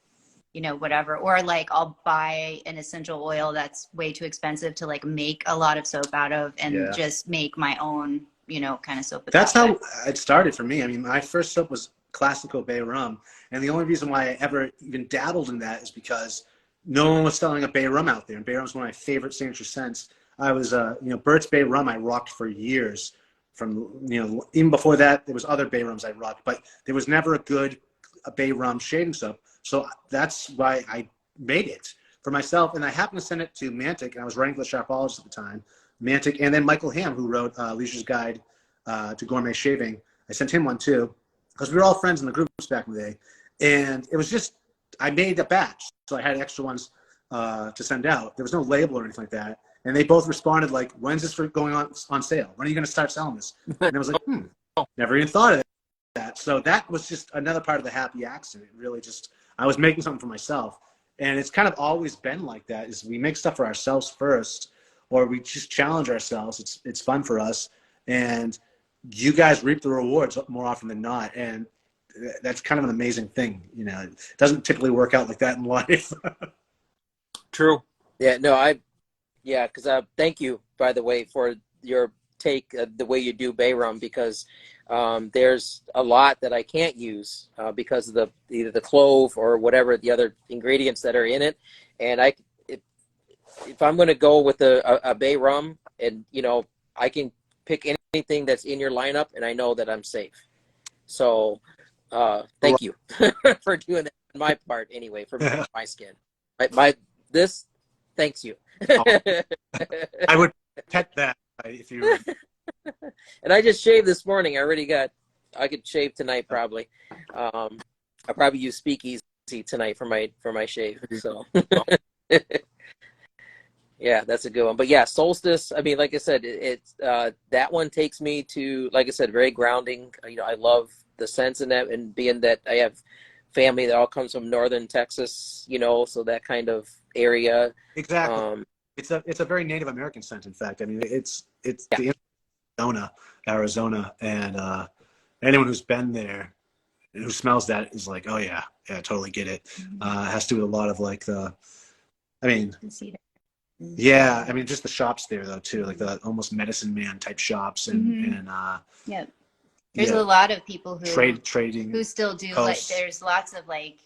whatever. Or like I'll buy an essential oil that's way too expensive to like make a lot of soap out of, and just make my own kind of soap. That's how it started for me. I mean, my first soap was Classico Bay Rum. And the only reason why I ever even dabbled in that is because no one was selling a Bay Rum out there. And Bay Rum is one of my favorite signature scents. I was, Burt's Bay Rum I rocked for years. From, even before that, there was other Bay Rums I rocked. But there was never a Bay Rum shaving soap. So that's why I made it for myself. And I happened to send it to Mantic. And I was writing for the Sharpologist at the time. Mantic, and then Michael Hamm, who wrote Leisure's Guide to Gourmet Shaving. I sent him one too, because we were all friends in the groups back in the day. And it was just, I made a batch, so I had extra ones to send out. There was no label or anything like that. And they both responded like, when's this going on sale? When are you going to start selling this? And I was like, never even thought of that. So that was just another part of the happy accident. It really just, I was making something for myself. And it's kind of always been like that, is we make stuff for ourselves first, or we just challenge ourselves. It's fun for us, and you guys reap the rewards more often than not, and that's kind of an amazing thing. It doesn't typically work out like that in life. True. Yeah, no, because thank you, by the way, for your take, the way you do Bay Rum, because there's a lot that I can't use because of either the clove or whatever the other ingredients that are in it, and if I'm going to go with a Bay Rum, and I can pick anything that's in your lineup, and I know that I'm safe. So thank you for doing that on my part anyway, for my skin. Thanks you. I would pet that if you were. And I just shaved this morning. I could shave tonight probably. I'll probably use Speakeasy tonight for my shave. So yeah, that's a good one. But yeah, Solstice, I mean, like I said, it's that one takes me to, like I said, very grounding. I love the scents in that, and being that I have family that all comes from northern Texas, so that kind of area. Exactly. It's a very Native American scent, in fact. I mean, it's the Arizona, and anyone who's been there who smells that is like, oh yeah, totally get it. It has to do with a lot of like yeah, I mean, just the shops there though too, like the almost medicine man type shops, and there's a lot of people who trading who still do posts. Like there's lots of like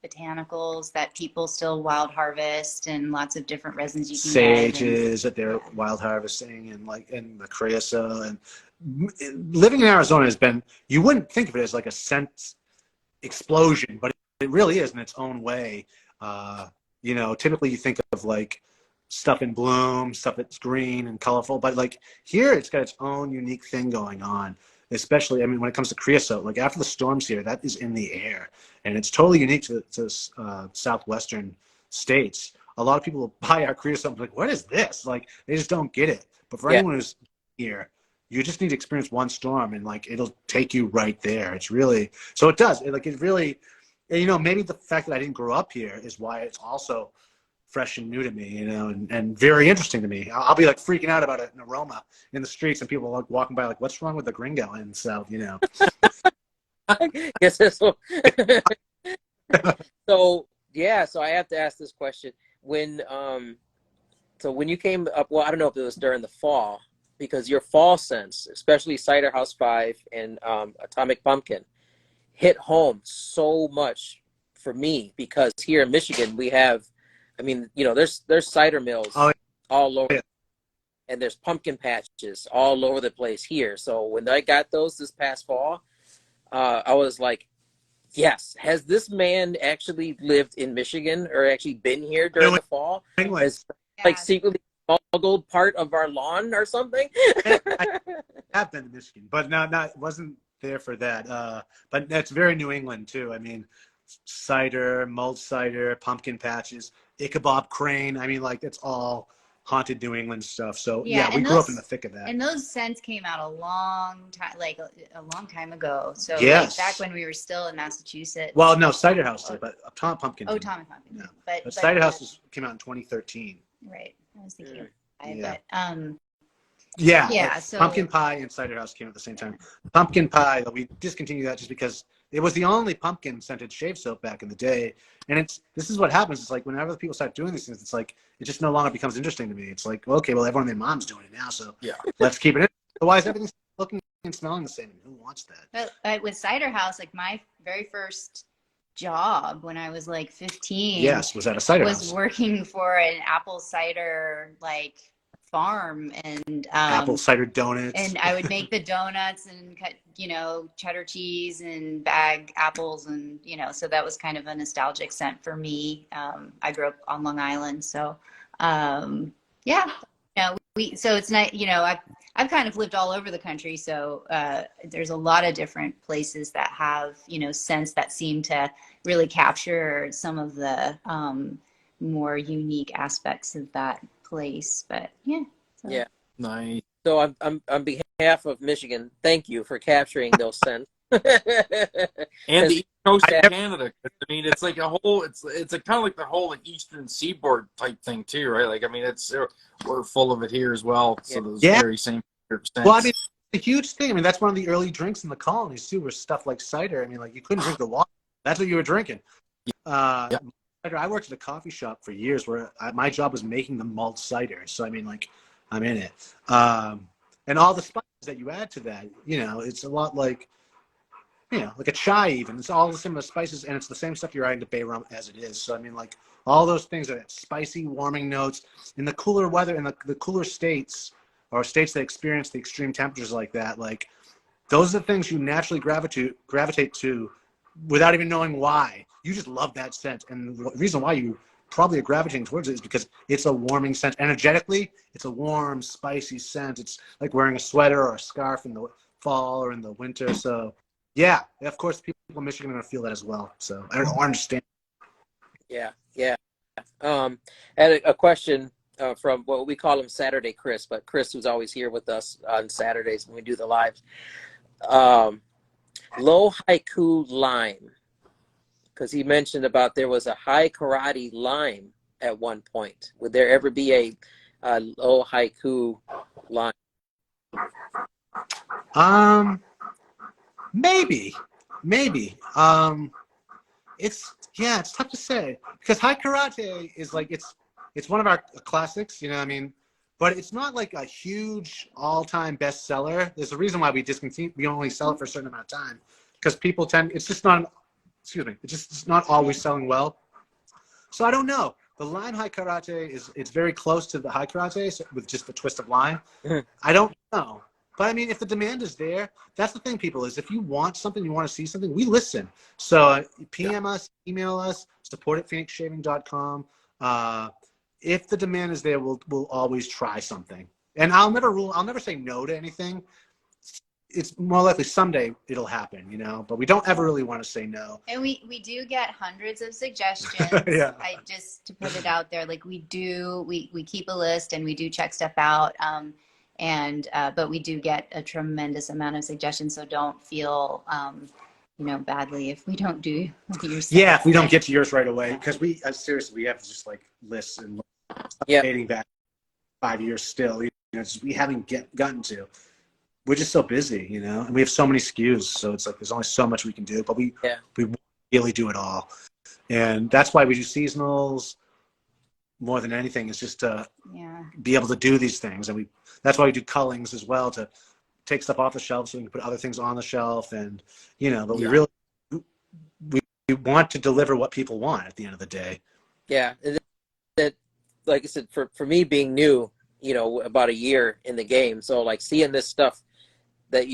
botanicals that people still wild harvest, and lots of different resins you can sages that they're wild harvesting, and the creosote. And living in Arizona has been, you wouldn't think of it as like a scent explosion, but it really is in its own way. You know, typically you think of like stuff in bloom, stuff that's green and colorful, but like here it's got its own unique thing going on. Especially, I mean, when it comes to creosote, like after the storms here, that is in the air, and it's totally unique to southwestern states. A lot of people will buy our creosote and be like, "What is this?" Like they just don't get it. But for anyone who's here, you just need to experience one storm, and like it'll take you right there. It's really so it does. It really, you know, maybe the fact that I didn't grow up here is why it's also fresh and new to me, you know, and very interesting to me. I'll be like freaking out about an aroma in the streets, and people are like walking by like, "What's wrong with the gringo?" And so, you know. I guess that's so. So yeah, so I have to ask this question. When so when you came up, well, I don't know if it was during the fall, because your fall scents, especially Cider House 5 and Atomic Pumpkin, hit home so much for me, because here in Michigan we have, I mean, you know, there's cider mills all over, and there's pumpkin patches all over the place here. So when I got those this past fall, I was like, yes, has this man actually lived in Michigan or actually been here during the fall? Has like secretly smuggled part of our lawn or something? I have been to Michigan, but wasn't there for that. But that's very New England too. I mean, cider, mulled cider, pumpkin patches, Ichabod Crane. I mean, like it's all haunted New England stuff. So yeah, we grew up in the thick of that. And those scents came out a long time, like a long time ago. So yes, like back when we were still in Massachusetts. Well, no, Cider House did, but Atomic Pumpkin. Oh, Atomic Pumpkin. No. But Cider House came out in 2013. Right. I was thinking. Yeah. But yeah. So Pumpkin Pie and Cider House came at the same time. Pumpkin Pie, we discontinued that just because it was the only pumpkin scented shave soap back in the day. And this is what happens. It's like whenever people start doing these things, it's like it just no longer becomes interesting to me. It's like, well, okay, well, everyone and their mom's doing it now, so let's keep it in. Otherwise, everything's looking and smelling the same. Who wants that? But with Cider House, like my very first job when I was like 15, was at a cider house. Was working for an apple cider like farm, and apple cider donuts, and I would make the donuts and cut, you know, cheddar cheese and bag apples, and you know, so that was kind of a nostalgic scent for me. I grew up on Long Island, so so it's not, you know, I've kind of lived all over the country, so there's a lot of different places that have, you know, scents that seem to really capture some of the more unique aspects of that place. But nice. So on behalf of Michigan, thank you for capturing those scents. And the East Coast of Canada. I mean, it's like a whole. It's a kind of like the whole like Eastern Seaboard type thing too, right? Like, I mean, we're full of it here as well. So those very same scents. Well, I mean, it's a huge thing. I mean, that's one of the early drinks in the colonies too, was stuff like cider. I mean, like you couldn't drink the water. That's what you were drinking. I worked at a coffee shop for years where my job was making the mulled cider. So I mean, like, I'm in it. And all the spices that you add to that, you know, it's a lot like, you know, like a chai even. It's all the similar spices, and it's the same stuff you're adding to bay rum as it is. So I mean, like, all those things are spicy, warming notes. In the cooler weather, in the cooler states, or states that experience the extreme temperatures like that, like, those are the things you naturally gravitate to without even knowing why. You just love that scent. And the reason why you probably are gravitating towards it is because it's a warming scent. Energetically, it's a warm, spicy scent. It's like wearing a sweater or a scarf in the fall or in the winter. So, yeah, of course, people in Michigan are going to feel that as well. So, I don't understand. Yeah. I had a question from what we call him Saturday Chris, but Chris was always here with us on Saturdays when we do the lives. Low Haiku Lime, because he mentioned about there was a high karate lime at one point. Would there ever be a low haiku lime? Maybe. It's tough to say, because high karate is like, it's one of our classics, you know what I mean? But it's not like a huge all-time bestseller. There's a reason why we only sell it for a certain amount of time, because people it's just not always selling well. So I don't know. The lime high karate it's very close to the high karate with just the twist of lime. I don't know. But I mean, if the demand is there, that's the thing, people, is if you want something, you want to see something, we listen. So PM us, email us, support@phoenixshaving.com. If the demand is there, we'll always try something. And I'll never say no to anything. It's more likely someday it'll happen, you know, but we don't ever really want to say no. And we do get hundreds of suggestions. Yeah. I just to put it out there, like we keep a list and we do check stuff out. But we do get a tremendous amount of suggestions. So don't feel, badly if we don't do yours. Yeah, if we don't get to yours right away, because seriously, we have just like lists and dating back 5 years still, we haven't gotten to. We're just so busy, and we have so many SKUs. So it's like there's only so much we can do, but we really do it all. And that's why we do seasonals more than anything, is just to be able to do these things. And that's why we do cullings as well, to take stuff off the shelf so we can put other things on the shelf. And, but we really we want to deliver what people want at the end of the day. Yeah. That, like I said, for me being new, about a year in the game. So like seeing this stuff that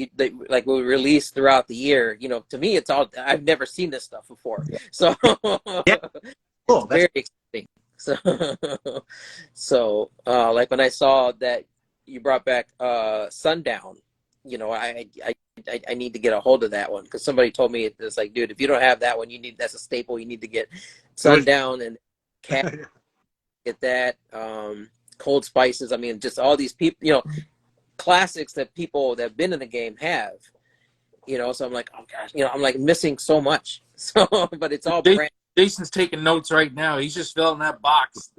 like we release throughout the year, to me, it's all, I've never seen this stuff before. So cool. Very exciting. So like when I saw that you brought back Sundown, I need to get a hold of that one, because somebody told me it's like, dude, if you don't have that one, that's a staple. You need to get Sundown and Cat. Get that. Cold Spices. I mean, just all these people, classics that people that have been in the game have, so I'm like, oh gosh, I'm like missing so much. So, but it's all brand. Jason's taking notes right now. He's just filling that box.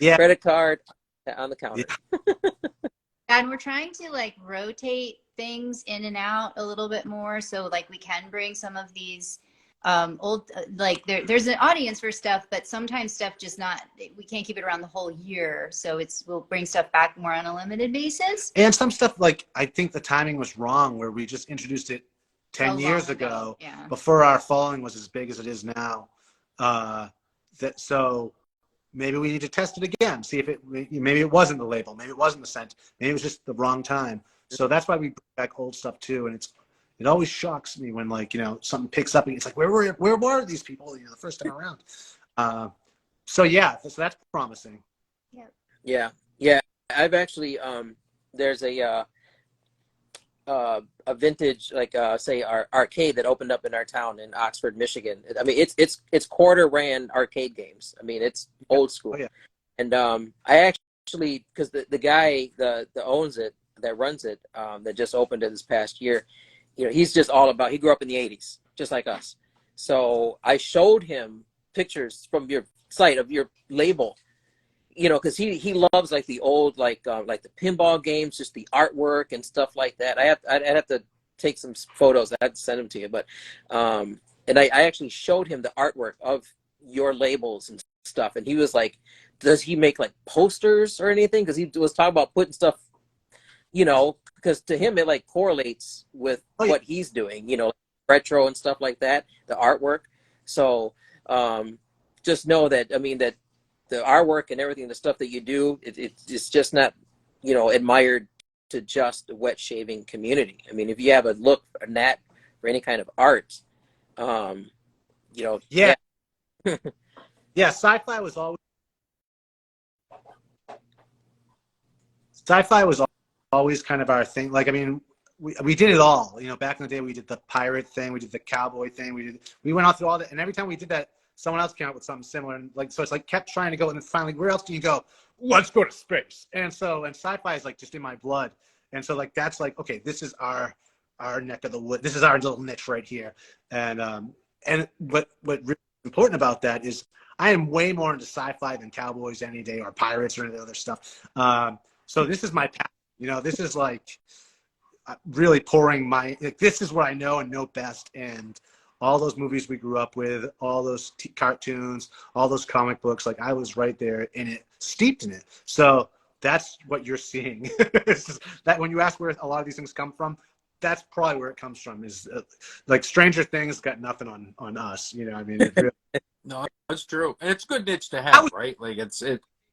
Yeah. Credit card on the counter. Yeah. And we're trying to like rotate things in and out a little bit more, so like we can bring some of these old, like there's an audience for stuff, but sometimes stuff just we can't keep it around the whole year. So we'll bring stuff back more on a limited basis. And some stuff, like, I think the timing was wrong, where we just introduced it 10 years ago, before our following was as big as it is now. So maybe we need to test it again, see if maybe it wasn't the label, maybe it wasn't the scent, maybe it was just the wrong time. So that's why we bring back old stuff too. And it always shocks me when, like, something picks up and it's like, where were these people, the first time around? So that's promising. Yeah. I've actually, there's a vintage, like, say our arcade that opened up in our town in Oxford, Michigan. I mean, it's quarter ran arcade games. I mean, it's old school. Oh, yeah. And I actually, because the guy that owns it, that runs it, that just opened it this past year, he's just all about, he grew up in the 80s, just like us. So I showed him pictures from your site of your label, because he loves like the old, like the pinball games, just the artwork and stuff like that. I'd have to take some photos. I'd send them to you. But, and I actually showed him the artwork of your labels and stuff. And he was like, does he make like posters or anything? Because he was talking about putting stuff, because to him it like correlates with what he's doing, retro and stuff like that, the artwork. So just know that, I mean, that the artwork and everything, the stuff that you do, it's just not, admired to just the wet shaving community. I mean, if you have a look for that, for any kind of art, Yeah, sci-fi was always kind of our thing. Like, I mean, we did it all. Back in the day, we did the pirate thing, we did the cowboy thing, we went out through all that, and every time we did that, someone else came out with something similar, and like, so it's like kept trying to go, and then finally, where else do you go? Let's go to space. And sci-fi is like just in my blood, and so like that's like, okay, this is our neck of the wood. This is our little niche right here. And what really important about that is I am way more into sci-fi than cowboys any day, or pirates, or any of the other stuff. So this is my path. This is like really pouring this is what I know and know best. And all those movies we grew up with, all those cartoons, all those comic books, like I was right there in it, steeped in it. So that's what you're seeing. That when you ask where a lot of these things come from, that's probably where it comes from. Is like Stranger Things got nothing on us. I mean, it really... No, that's true, and it's a good niche to have, right? Like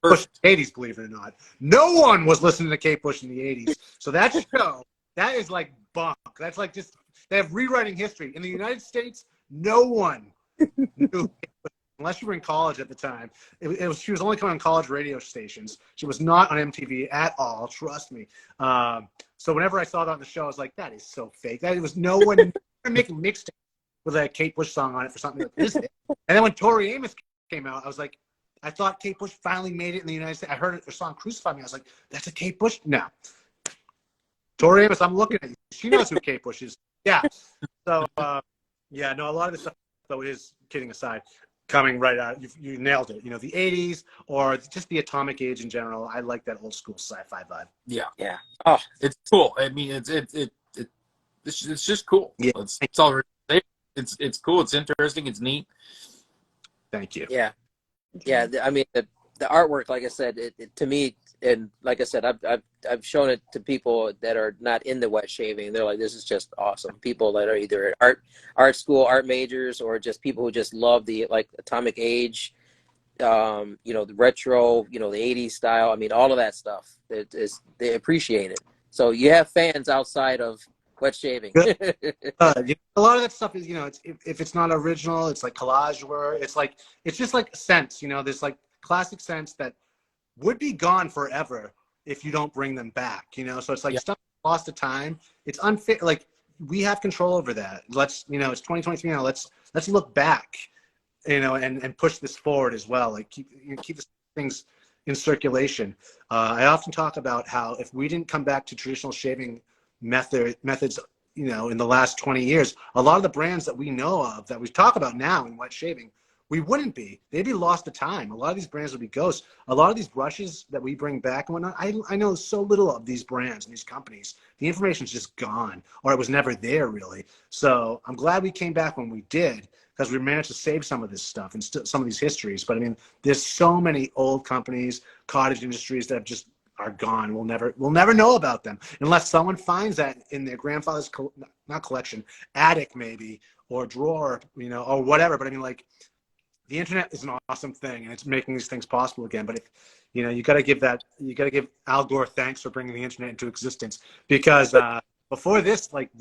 Bush in the 80s, believe it or not. No one was listening to Kate Bush in the 80s. So that show, that is like bunk. That's like just, they have rewriting history. In the United States, no one knew, unless you were in college at the time. She was only coming on college radio stations. She was not on MTV at all, trust me. So whenever I saw that on the show, I was like, that is so fake. That was no one making mixtape with a Kate Bush song on it for something like this. And then when Tori Amos came out, I was like, I thought Kate Bush finally made it in the United States. I heard her song Crucify Me. I was like, that's a Kate Bush? No. Tori Amos, I'm looking at you. She knows who Kate Bush is. Yeah. So, yeah, no, a lot of this stuff, though, is, kidding aside, coming right out. You nailed it. You know, the 80s or just the atomic age in general. I like that old school sci-fi vibe. Yeah. Yeah. Oh, it's cool. I mean, it's just cool. Yeah. It's all it's cool. It's interesting. It's neat. Thank you. Yeah. Yeah. I mean, the artwork, like I said, it to me, and like I said, I've shown it to people that are not in the wet shaving. They're like, this is just awesome. People that are either at art school, art majors, or just people who just love the like atomic age, you know, the retro, you know, the 80s style. I mean, all of that stuff. They appreciate it. So you have fans outside of wet shaving. You know, a lot of that stuff is, you know, it's if it's not original, it's like collage work. It's just like scents, you know, there's like classic scents that would be gone forever if you don't bring them back, you know? So it's like stuff lost to time. It's unfair. Like, we have control over that. Let's, you know, it's 2023 now. Let's look back, you know, and push this forward as well. Like, keep these things in circulation. I often talk about how if we didn't come back to traditional shaving methods, you know, in the last 20 years, a lot of the brands that we know of that we talk about now in wet shaving, we wouldn't be. They'd be lost to time. A lot of these brands would be ghosts. A lot of these brushes that we bring back and whatnot, I know so little of these brands and these companies. The information's just gone, or it was never there, really. So I'm glad we came back when we did, because we managed to save some of this stuff and some of these histories. But I mean, there's so many old companies, cottage industries that just are gone. We'll never know about them unless someone finds that in their grandfather's not collection, attic maybe, or drawer, you know, or whatever. But I mean, like, the internet is an awesome thing, and it's making these things possible again. But if, you know, you got to give Al Gore thanks for bringing the internet into existence, because before this, like,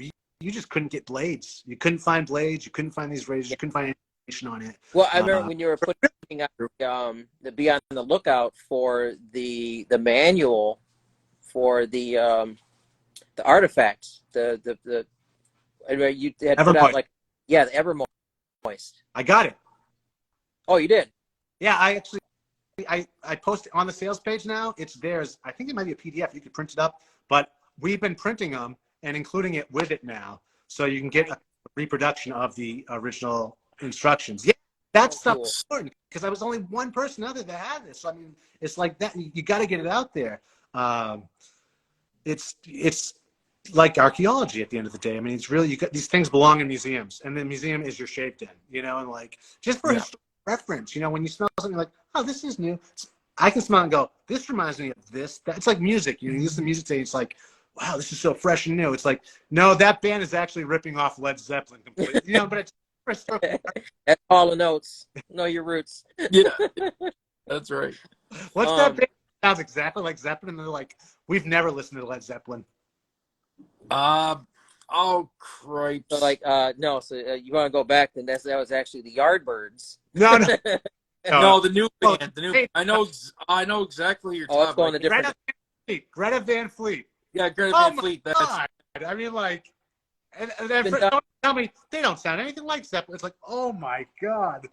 you just couldn't get blades. You couldn't find blades. You couldn't find these razors. You couldn't find information on it. Well, I remember when you were putting out the be on the lookout for the manual for the artifacts. The I mean, you had put out like the Evermoist. I got it. Oh, you did? Yeah, I posted on the sales page now. It's theirs. I think it might be a PDF. You could print it up, but we've been printing them and including it with it now, so you can get a reproduction of the original instructions. Yeah, that stuff's important, because I was only one person out there that had this. So, I mean, it's like that. You got to get it out there. It's like archaeology at the end of the day. I mean, it's really, these things belong in museums, and the museum is your shave den, you know, and like, just for reference, you know, when you smell something like, oh, this is new, I can smell and go, this reminds me of this. It's like music. You listen to music today, it's like, wow, this is so fresh and new. It's like, no, that band is actually ripping off Led Zeppelin completely. You know, but it's that's Hall & Oates. Know your roots. Yeah, that's right. What's that band? Sounds exactly like Zeppelin. And they're like, we've never listened to Led Zeppelin. Oh, cripes. So like, no. So you want to go back? Then that was actually the Yardbirds. No. No, the new band. The new. I know exactly who you're talking it's going about. to different. Greta Van Fleet. Yeah, Greta Van Fleet. That's. God. I mean, like, and don't tell me they don't sound anything like Zeppelin. It's like, oh my God,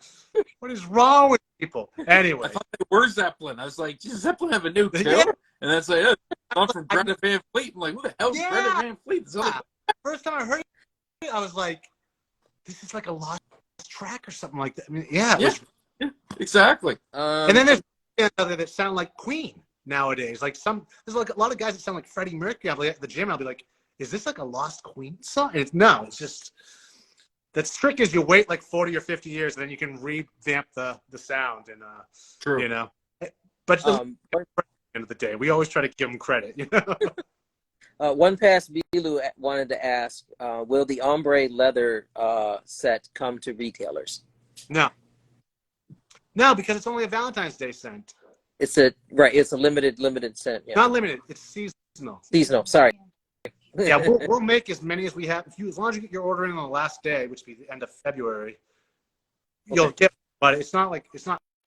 what is wrong with people? Anyway, I thought they were Zeppelin. I was like, does Zeppelin have a new too? Yeah. And that's like, I'm from Greta Van Fleet. I'm like, who the hell's Greta Van Fleet? First time I heard it, I was like, this is like a lost track or something like that. I mean, yeah, exactly. And then there's other that sound like Queen nowadays. Like there's like a lot of guys that sound like Freddie Mercury. I'll be at the gym. I'll be like, is this like a lost Queen song? And it's just, the trick is you wait like 40 or 50 years, and then you can revamp the sound. And true, you know. But at the end of the day, we always try to give them credit. You know. One past Bilu wanted to ask, will the ombre leather set come to retailers? No, because it's only a Valentine's Day scent. It's a limited scent. Yeah. Not limited. It's seasonal. Seasonal. Sorry. Yeah, we'll make as many as we have. As long as you get your order in on the last day, which will be the end of February, you'll get. But it's not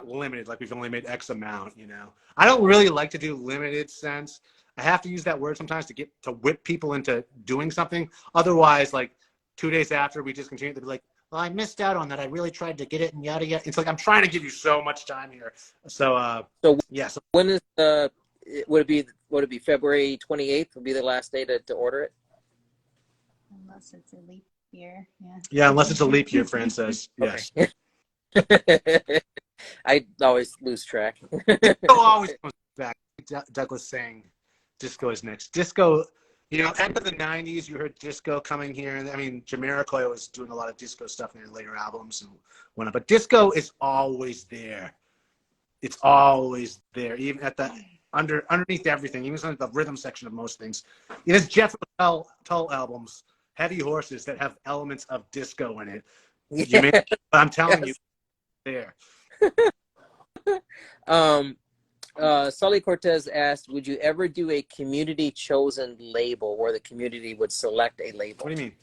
limited. Like we've only made X amount. You know, I don't really like to do limited scents. I have to use that word sometimes to whip people into doing something. Otherwise, like 2 days after we discontinue, they'll be like, "Well, I missed out on that. I really tried to get it and yada yada." It's like I'm trying to give you so much time here. So yeah. So when is would it be February 28th would be the last day to order it? Unless it's a leap year, yeah. Yeah, unless it's a leap year, Fran says. Yes. Okay. I always lose track. Disco always comes back. Douglas saying disco is next. Disco, you know, end of the 90s, you heard disco coming here. I mean, Jamiroquai was doing a lot of disco stuff in their later albums and whatnot. But disco is always there. It's always there, even at the underneath everything, even on the rhythm section of most things. There's Jethro Tull albums, Heavy Horses, that have elements of disco in it. Yeah. I'm telling you, there. Sully Cortez asked, would you ever do a community chosen label where the community would select a label? What do you mean?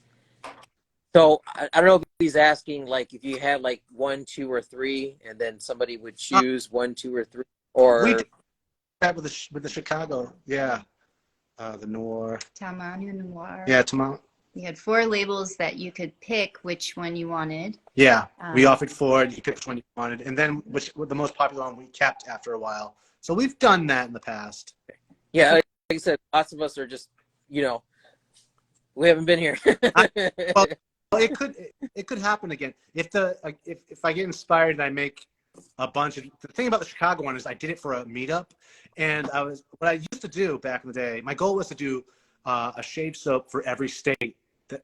So I don't know if he's asking like if you had like 1, 2, or 3, and then somebody would choose 1, 2, or 3, or we did that with the Chicago, yeah, the Noir. Tamanu Noir. Yeah, Tamanu. You had 4 labels that you could pick which one you wanted. Yeah, we offered 4. You picked which one you wanted, and then which the most popular one we kept after a while. So we've done that in the past. Yeah, like I said, lots of us are just, you know, we haven't been here. Well, it could happen again if I get inspired and I make a bunch of. The thing about the Chicago one is I did it for a meetup, and what I used to do back in the day. My goal was to do a shave soap for every state. That,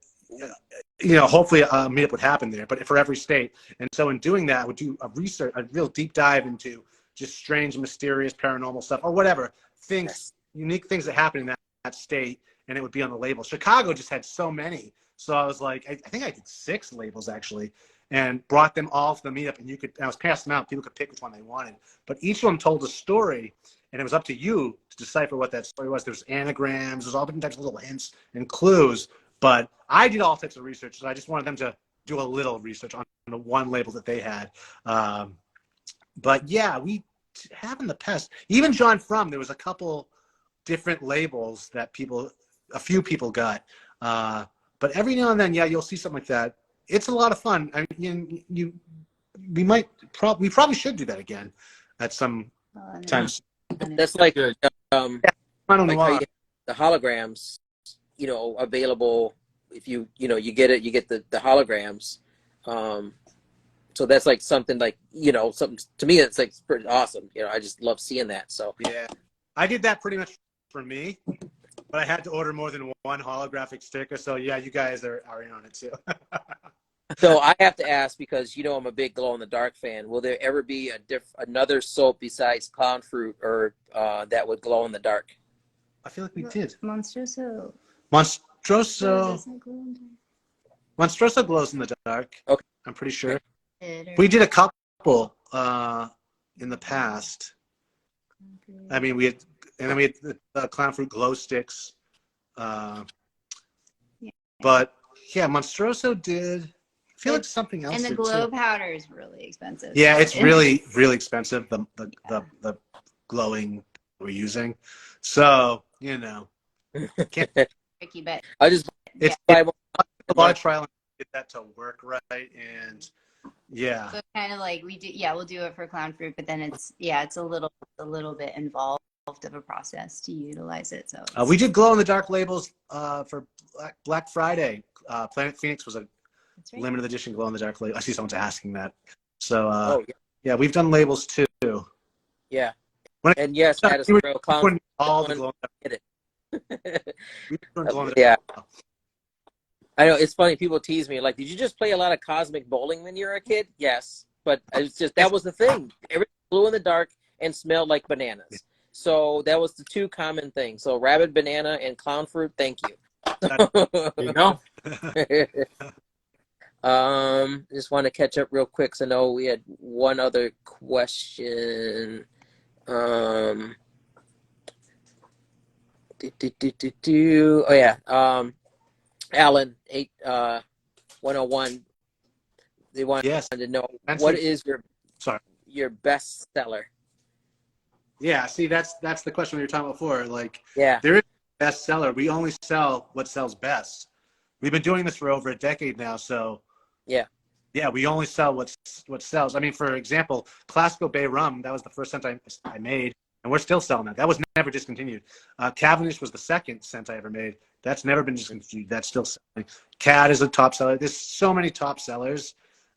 you know, hopefully a meetup would happen there, but for every state. And so in doing that, I would do a real deep dive into just strange, mysterious, paranormal stuff or whatever things, unique things that happen in that state, and it would be on the label. Chicago just had so many. So I was like, I think I did 6 labels actually, and brought them all to the meetup, and I was passing them out. People could pick which one they wanted, but each of them told a story, and it was up to you to decipher what that story was. There's anagrams, there's all different types of little hints and clues, but I did all types of research, so I just wanted them to do a little research on the one label that they had. But yeah, we have in the past, even John Frum, there was a couple different labels that a few people got. But every now and then, yeah, you'll see something like that. It's a lot of fun. I mean, we probably should do that again at some times. That's like I don't like know how you why. have the holograms, you know, available. If you get it, you get the holograms. So that's like something like, you know, something to me it's like pretty awesome. You know, I just love seeing that. So Yeah, I did that pretty much for me, but I had to order more than one holographic sticker. So yeah, you guys are in on it too. So I have to ask, because you know I'm a big glow in the dark fan. Will there ever be another soap besides Clown Fruit or that would glow in the dark? I feel like we did. Monstroso. Monstroso glows in the dark. Okay. I'm pretty sure. We did a couple in the past. I mean, we had the Clown Fruit glow sticks. But yeah, Monstroso did. I feel like something else. And the glow powder is really expensive. Yeah, it's really, really expensive. The glowing we're using. So, you know, Tricky, but it's buy a lot of trial and get that to work right. And yeah. So kind of like we'll do it for Clown Fruit, but then it's a little bit involved of a process to utilize it. So We did glow in the dark labels for Black Friday. Planet Phoenix was a limited edition glow in the dark label. I see someone's asking that. So yeah, we've done labels too. Yeah. And yes, that is real Clown all the glow in the Yeah. I know, it's funny, people tease me like, did you just play a lot of cosmic bowling when you were a kid? Yes, but it's just that was the thing. Everything blew in the dark and smelled like bananas. So that was the 2 common things. So rabbit banana and Clown Fruit, thank you. There you go. Just want to catch up real quick, so I know we had one other question. Um, oh yeah. Alan 101. They wanted Yes. to know what Spencer, is sorry. your best seller? Yeah, see, that's the question we were talking about before. Like, Yeah. there is a bestseller. We only sell what sells best. We've been doing this for over a decade now, so Yeah. yeah, we only sell what sells. I mean, for example, Classical Bay Rum, that was the first scent I made, and we're still selling that. That was never discontinued. Cavendish was the second scent I ever made. That's never been discontinued. That's still selling. Cad is a top seller. There's so many top sellers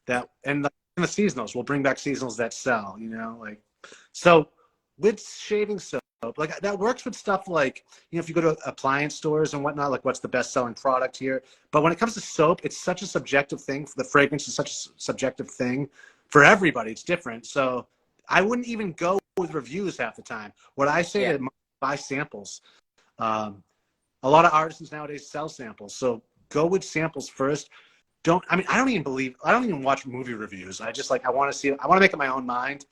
that, and the seasonals, we'll bring back seasonals that sell, you know, like, so with shaving soap, like that works with stuff like, you know, if you go to appliance stores and whatnot, like what's the best selling product here. But when it comes to soap, it's such a subjective thing. The fragrance is such a subjective thing for everybody. It's different. So I wouldn't even go with reviews half the time. What I say to buy samples. A lot of artisans nowadays sell samples. So go with samples first. I don't even watch movie reviews. I just like, I want to make up my own mind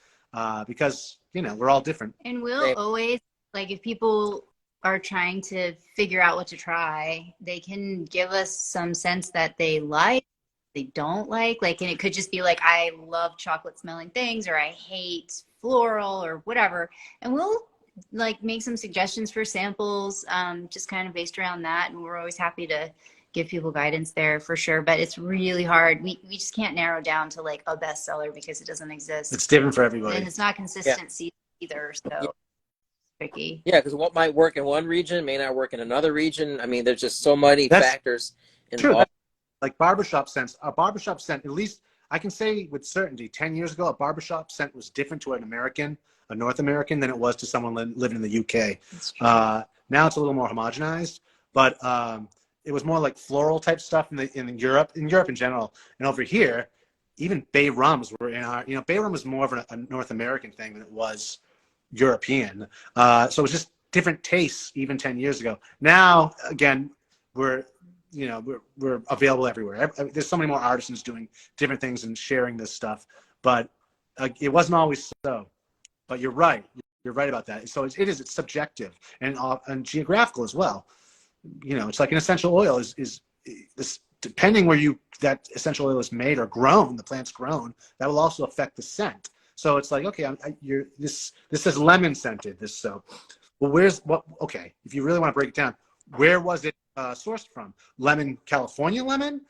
because, you know, we're all different. And we'll always, like, if people are trying to figure out what to try, they can give us some sense that they like, they don't like, and it could just be like, I love chocolate smelling things, or I hate floral, or whatever. And we'll like make some suggestions for samples, just kind of based around that. And we're always happy to give people guidance there for sure. But it's really hard. We just can't narrow down to like a bestseller because it doesn't exist. It's different for everybody. And it's not consistency either. So tricky. Yeah, because what might work in one region may not work in another region. I mean, there's just so many factors involved. True. Like barbershop scents, a barbershop scent, at least I can say with certainty, 10 years ago, a barbershop scent was different to an American, a North American, than it was to someone living in the UK. Now it's a little more homogenized, but it was more like floral type stuff in Europe in general. And over here, even bay rums were in our, you know, bay rum was more of a North American thing than it was European. So it was just different tastes even 10 years ago. Now, again, we're available everywhere. There's so many more artisans doing different things and sharing this stuff, but it wasn't always so. But you're right. You're right about that. So it's subjective and geographical as well. You know, it's like an essential oil is this, depending where that essential oil is made or grown, the plant's grown, that will also affect the scent. So it's like, okay, this is lemon scented, this soap. Well, okay, if you really want to break it down, where was it sourced from? Lemon, California lemon,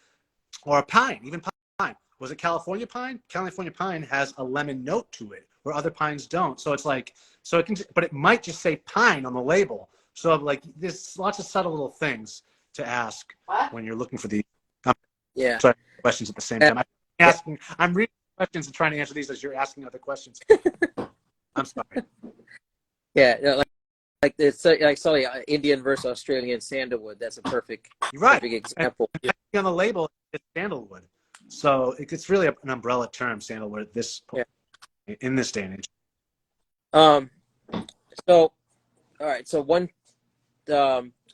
or a pine, even pine? Was it California pine? California pine has a lemon note to it, where other pines don't. So it's like, but it might just say pine on the label. So like, there's lots of subtle little things to ask when you're looking for the questions at the same time. I'm reading questions and trying to answer these as you're asking other questions. I'm sorry. Yeah, like it's like Indian versus Australian sandalwood. That's a perfect example. On the label, it's sandalwood, so it's really an umbrella term, sandalwood. In this day and age. So, all right. So one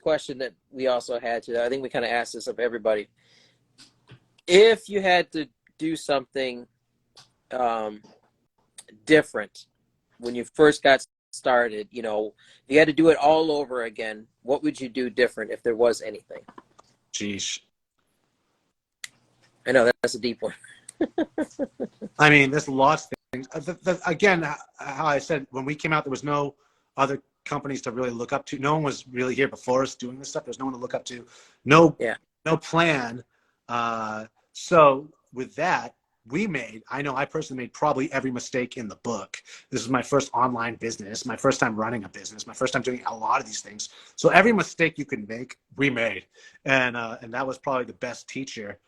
question that we also had to, I think we kind of asked this of everybody. If you had to do something different when you first got started, you know, if you had to do it all over again, what would you do different if there was anything? Jeez. I know that's a deep one. I mean, there's lots of things. Again, how I said, when we came out, there was no other companies to really look up to. No one was really here before us doing this stuff. There's no one to look up to. No plan. So with that, I personally made probably every mistake in the book. This is my first online business, my first time running a business, my first time doing a lot of these things. So every mistake you can make, we made. And that was probably the best teacher.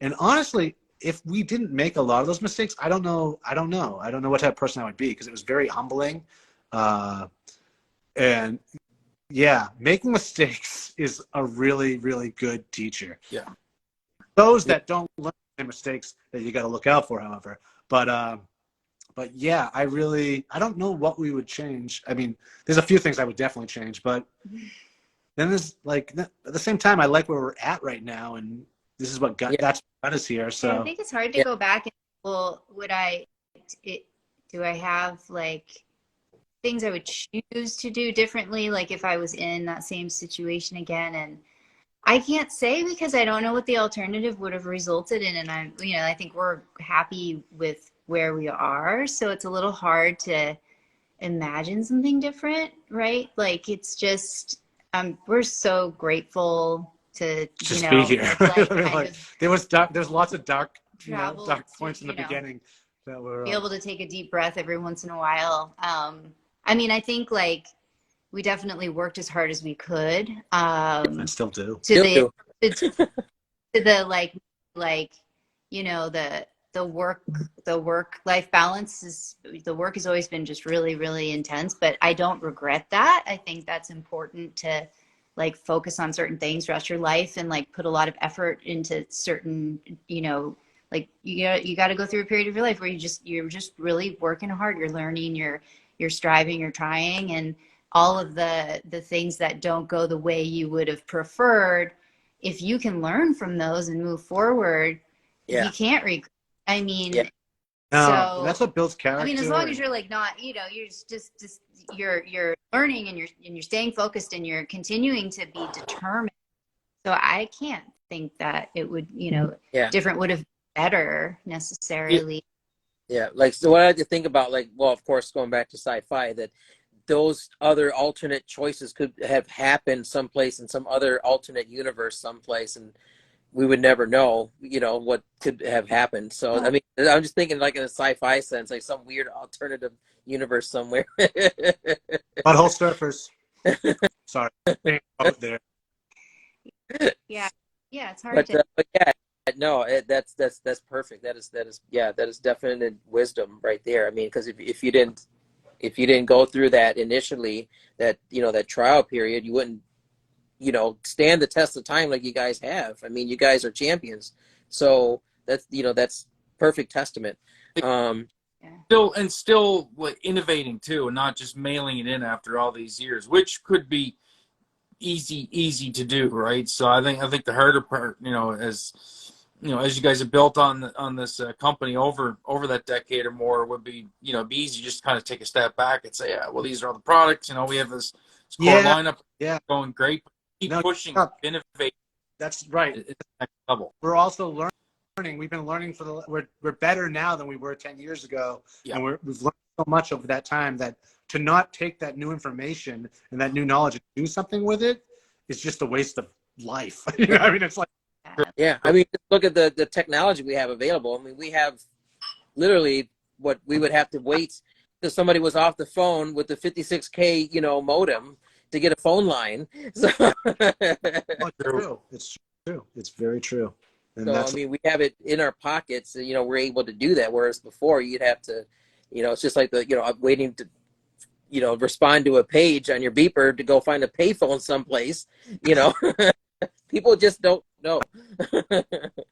And honestly, if we didn't make a lot of those mistakes, I don't know what type of person I would be, because it was very humbling. And yeah, making mistakes is a really, really good teacher. Yeah. Those that don't learn their mistakes that you got to look out for, however. But yeah, I don't know what we would change. I mean, there's a few things I would definitely change, but then there's like, at the same time, I like where we're at right now, and this is what that's what got us here. So I think it's hard to go back and, well, do I have like things I would choose to do differently, like if I was in that same situation again. And I can't say because I don't know what the alternative would have resulted in. And I think we're happy with where we are. So it's a little hard to imagine something different, right? Like it's just, we're so grateful to be here. like There's lots of dark points in the beginning that were be able to take a deep breath every once in a while. I mean, I think like we definitely worked as hard as we could. And still do. To the like the work life balance is, the work has always been just really, really intense, but I don't regret that. I think that's important to like focus on certain things throughout your life and like put a lot of effort into certain, like you got to go through a period of your life where you're just really working hard. You're learning, you're striving, you're trying, and all of the things that don't go the way you would have preferred. If you can learn from those and move forward, you can't regret. I mean, so that's what builds character. I mean, as long as you're like not, you're just you're learning and you're staying focused and you're continuing to be determined. So I can't think that it would, different would have been better necessarily. Yeah. Like, so what I had to think about, like, well, of course, going back to sci-fi, that those other alternate choices could have happened someplace in some other alternate universe someplace, and we would never know, what could have happened. So, I mean, I'm just thinking like in a sci-fi sense, like some weird alternative universe somewhere. Butthole surfers. Sorry. Out there. Yeah. Yeah. It's hard to. But yeah, no, that's perfect. That is definite wisdom right there. I mean, because if you didn't go through that initially, that trial period, you wouldn't, stand the test of time like you guys have. I mean, you guys are champions. So that's perfect testament. Still like innovating too, and not just mailing it in after all these years, which could be easy to do, right? So I think the harder part, as you guys have built on this company over that decade or more, would be, be easy just to kind of take a step back and say, yeah, well, these are all the products, we have this core lineup going great. Keep pushing, innovate. That's right. It's next level. We're also learning. We've been learning we're better now than we were 10 years ago. Yeah. And we've learned so much over that time that to not take that new information and that new knowledge and do something with it is just a waste of life. I mean, it's like, yeah. I mean, look at the technology we have available. I mean, we have literally what we would have to wait till somebody was off the phone with the 56K, modem to get a phone line. So it's true. It's very true. And so, I mean, we have it in our pockets, we're able to do that. Whereas before you'd have to, it's just like waiting to, respond to a page on your beeper to go find a payphone someplace, people just don't know. No,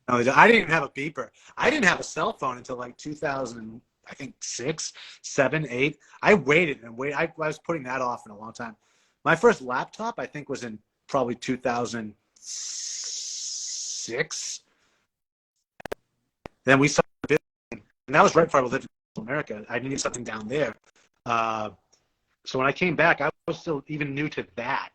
I didn't even have a beeper. I didn't have a cell phone until like 2000, I think 6, 7, 8. I waited and waited. I was putting that off in a long time. My first laptop, I think, was in probably 2006. Then we started building, and that was right before I lived in America. I needed something down there. So when I came back, I was still even new to that,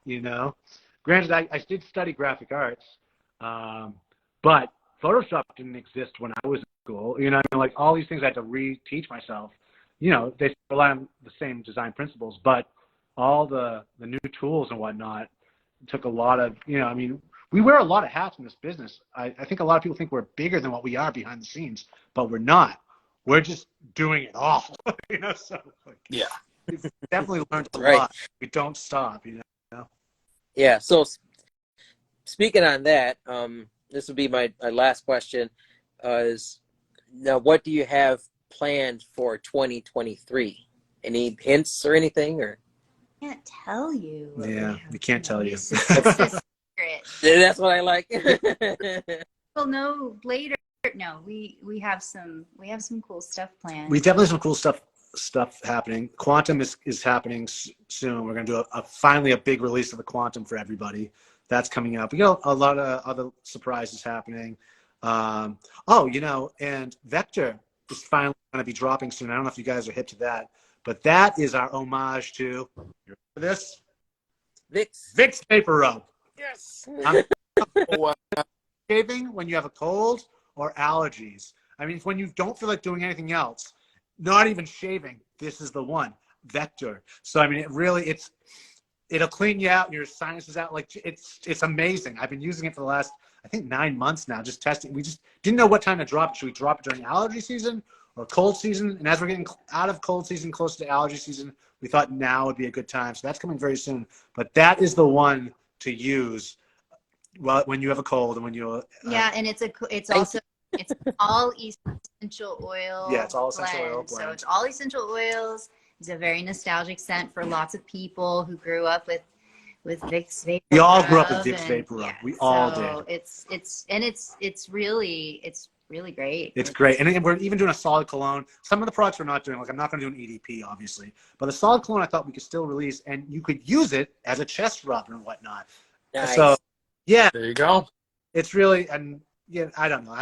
Granted, I did study graphic arts, but Photoshop didn't exist when I was in school. Like all these things I had to reteach myself. They rely on the same design principles, but all the new tools and whatnot took a lot of, I mean, we wear a lot of hats in this business. I think a lot of people think we're bigger than what we are behind the scenes, but we're not. We're just doing it all, so yeah. We've definitely learned a lot. We don't stop, Yeah. So speaking on that, this would be my last question, is now what do you have planned for 2023? Any hints or anything, or? I can't tell you. Yeah, we can't tell you. It's a secret. That's what I like. We'll know later. No, we have some cool stuff planned. We definitely have some cool stuff happening. Quantum is happening soon. We're going to do finally a big release of the Quantum for everybody. That's coming up. We got a lot of other surprises happening. And Vector is finally going to be dropping soon. I don't know if you guys are hip to that, but that is our homage to, you ready for this? Vicks. Vicks Vapor Rub. Yes. Oh, Shaving when you have a cold or allergies. I mean, when you don't feel like doing anything else, not even shaving, this is the one. Vector. So I mean, it'll clean you out, your sinuses out. Like it's amazing. I've been using it for the last, I think, 9 months now, just testing. We just didn't know what time to drop it. Should we drop it during allergy season or cold season? And as we're getting out of cold season, close to allergy season, we thought now would be a good time. So that's coming very soon. But that is the one to use when you have a cold and when you Yeah, and it's also it's all essential oil. Yeah, it's all essential oil blend. So blend. it's all essential oils. It's a very nostalgic scent for lots of people who grew up with Vicks Vapor We all Rub, grew up with Vicks and, Vapor Rub. yeah, We all so did. it's really great. It's great. And we're even doing a solid cologne. Some of the products we're not doing, like I'm not going to do an EDP, obviously. But the solid cologne I thought we could still release, and you could use it as a chest rub and whatnot. Nice. So, yeah, there you go. it's really, and yeah, I don't know.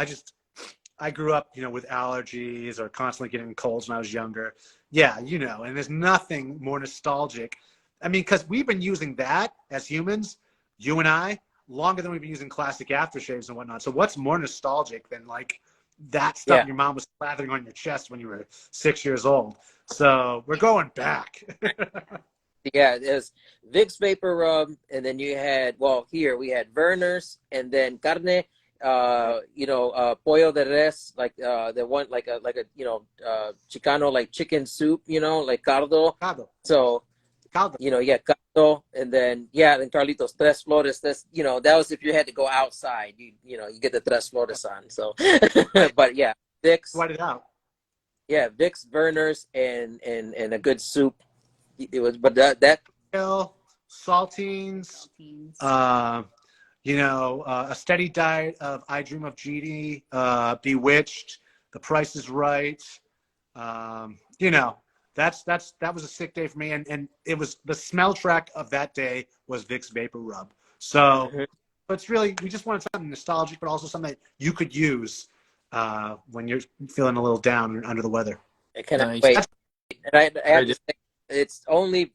I grew up, with allergies or constantly getting colds when I was younger. Yeah, and there's nothing more nostalgic. I mean, because we've been using that as humans, you and I, longer than we've been using classic aftershaves and whatnot. So what's more nostalgic than like that stuff your mom was slathering on your chest when you were 6 years old? So we're going back. Yeah, there's Vicks Vapor Rub, and then you had, we had Werner's, and then carne, pollo de res, like the one like a Chicano, like chicken soup, like caldo. So Caldo. caldo, and then then Carlitos Tres Flores. That's that was if you had to go outside, you get the Tres Flores on. So, but yeah, Vicks. Sweat it out. Yeah, Vicks, Werner's, and a good soup. It was, but that saltines, a steady diet of I Dream of Genie, Bewitched, The Price is Right. That was a sick day for me, and it was the smell track of that day was Vicks Vapor Rub. So, but it's really, we just wanted something nostalgic, but also something that you could use when you're feeling a little down and under the weather. I cannot Nice. wait. And I have to say, it's only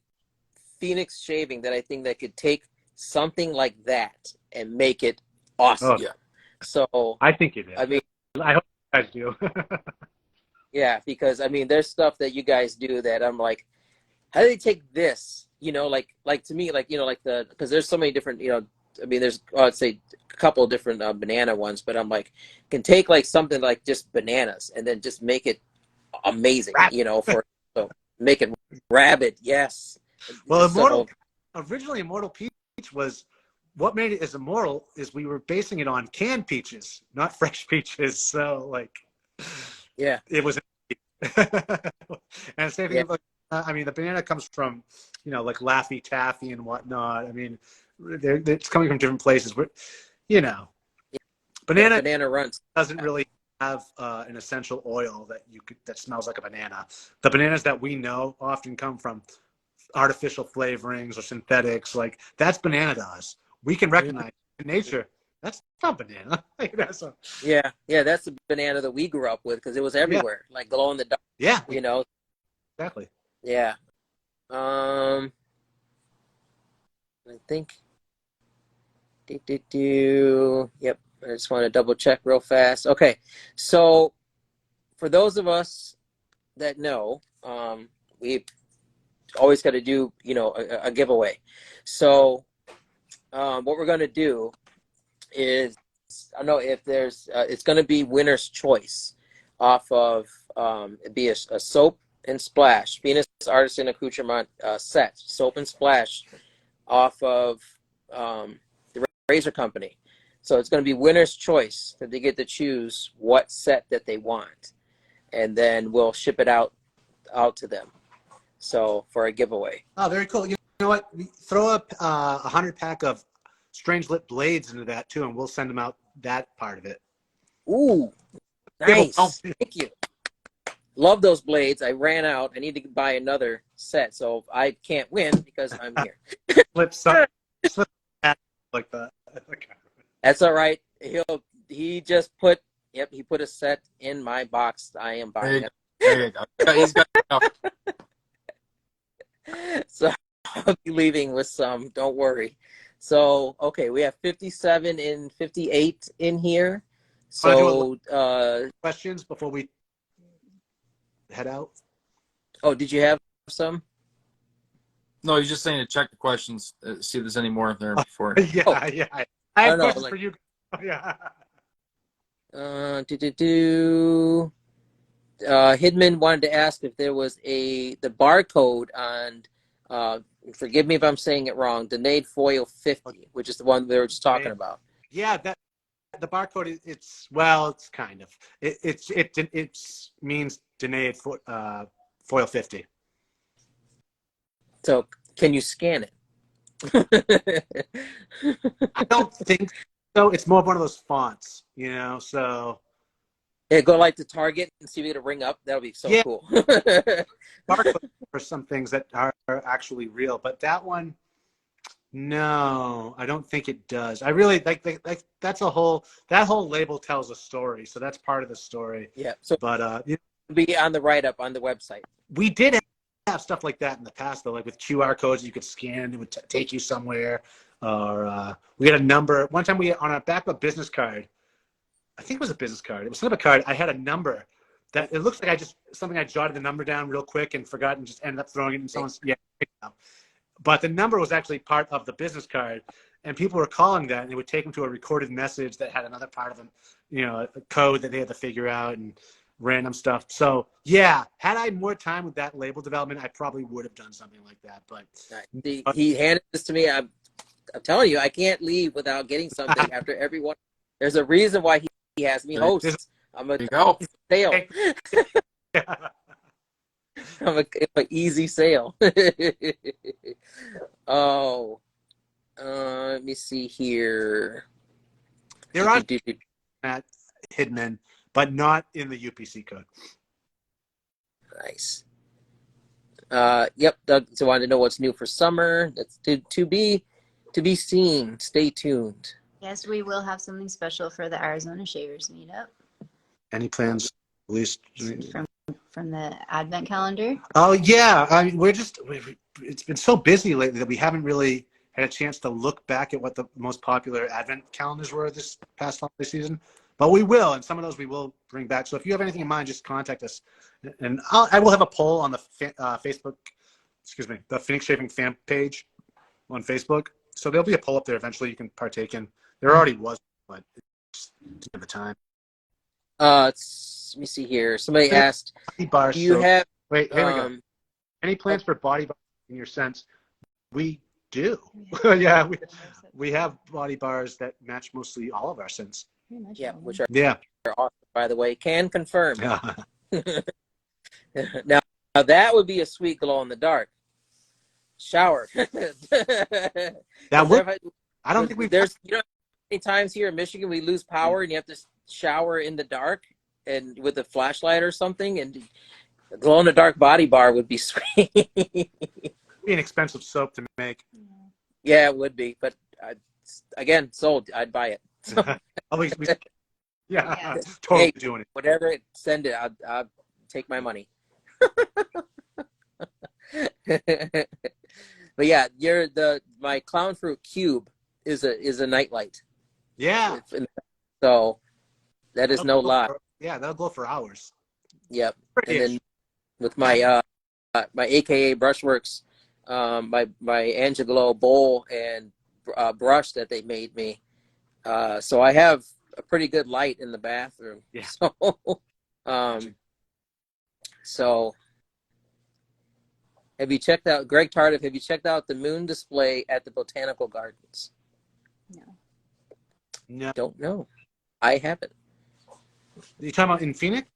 Phoenix Shaving that I think that could take something like that and make it awesome. Oh, yeah. So I think it is. I mean, I hope you guys do. yeah, because I mean, there's stuff that you guys do that I'm like, how do they take this? Like to me, like because there's so many different, I mean, there's I'd say a couple of different banana ones, but I'm like, can take like something like just bananas and then just make it amazing, so make it rabid. Yes. Well, originally Immortal Peach was, what made it as immortal is we were basing it on canned peaches, not fresh peaches. So yeah, it was. And same thing. I mean, the banana comes from, like Laffy Taffy and whatnot. I mean, it's coming from different places. Banana runs doesn't really have an essential oil that smells like a banana. The bananas that we know often come from artificial flavorings or synthetics. Like that's banana to us. We can recognize in nature that's not banana. So, yeah, that's the banana that we grew up with because it was everywhere, like glow in the dark. Yeah, Exactly. exactly. Yeah. I think. Yep. I just want to double check real fast. Okay, so for those of us that know, we always got to do a giveaway. So what we're going to do is, I don't know if there's it's going to be winner's choice off of it'd be a soap and splash Venus Artisan Accoutrement set, soap and splash off of the Razor Company. So it's going to be winner's choice that they get to choose what set that they want, and then we'll ship it out to them. So for a giveaway. Oh, very cool. You know what? Throw up 100 pack of Strange Lit blades into that too, and we'll send them out that part of it. Ooh, nice. Thank you. Love those blades. I ran out. I need to buy another set, so I can't win because I'm here. Flip like that. Okay. That's all right. He just put he put a set in my box. I am buying it. There you go. He's got enough. So I'll be leaving with some. Don't worry. So okay, we have 57 and 58 in here. Wanna So questions before we head out? oh, did you have some? No, he's just saying to check the questions, see if there's any more there before. Yeah, Oh. yeah. I I have don't know, questions like- for you. Yeah. Hidman wanted to ask if there was the barcode on, forgive me if I'm saying it wrong, Denade Foil 50, which is the one we were just talking about. Yeah, that the barcode. It's kind of it means Danaid foil 50. So can you scan it? I don't think so. It's more of one of those fonts, So Yeah, go like to Target and see if you get a ring up. That would be so Yeah. cool. barcode for some things that are actually real, but that one. No, I don't think it does. I really like that whole label tells a story, so that's part of the story. Yeah. So But be on the write-up on the website. we did have stuff like that in the past, though, like with QR codes you could scan, it would take you somewhere. Or we had a number. One time we on our back of a business card, I think it was a business card. It was some of a card. I had a number that it looks like I jotted the number down real quick and forgot and just ended up throwing it in someone's But the number was actually part of the business card, and people were calling that, and it would take them to a recorded message that had another part of them, a code that they had to figure out and random stuff. So yeah, had I more time with that label development, I probably would have done something like that. But He handed this to me. I'm telling you, I can't leave without getting something after everyone. There's a reason why he has me host. I'm There you go. sale. yeah. I'm an easy sale. Oh, let me see here. There are at Hidman, but not in the UPC code. Nice. Yep. Doug so wanted to know what's new for summer. That's to be seen. Stay tuned. Yes, we will have something special for the Arizona Shavers meetup. Any plans? At least From the advent calendar. Oh yeah, I mean it's been so busy lately that we haven't really had a chance to look back at what the most popular advent calendars were this past holiday season. But we will, and some of those we will bring back. So if you have anything in mind, just contact us, and I will have a poll on the Facebook, the Phoenix Shaving fan page on Facebook. So there'll be a poll up there eventually you can partake in. There already was, but it's just the time. Let me see here. Somebody asked, Bar do you have Wait, here we go. Any plans for body bars in your sense? We do. Yeah, we have body bars that match mostly all of our scents. Yeah, which are Yeah. awesome, by the way. Can confirm. Yeah. Now that would be a sweet glow in the dark shower. That would. I don't think we've. There's how many times here in Michigan we lose power and you have to shower in the dark and with a flashlight or something, and a glow in the dark body bar would be sweet. Be an expensive soap to make. Yeah, it would be, but again, sold. I'd buy it. So, yeah, totally doing it. Whatever, send it. I'll take my money. But yeah, my clown fruit cube is a nightlight. Yeah. So that is no lie. Yeah, that'll go for hours. Yep. And then with my my AKA Brushworks, my Angelo bowl and brush that they made me. So I have a pretty good light in the bathroom. Yeah. So have you checked out, Greg Tardif, have you checked out the moon display at the Botanical Gardens? No. Don't know. I haven't. You talking about in Phoenix?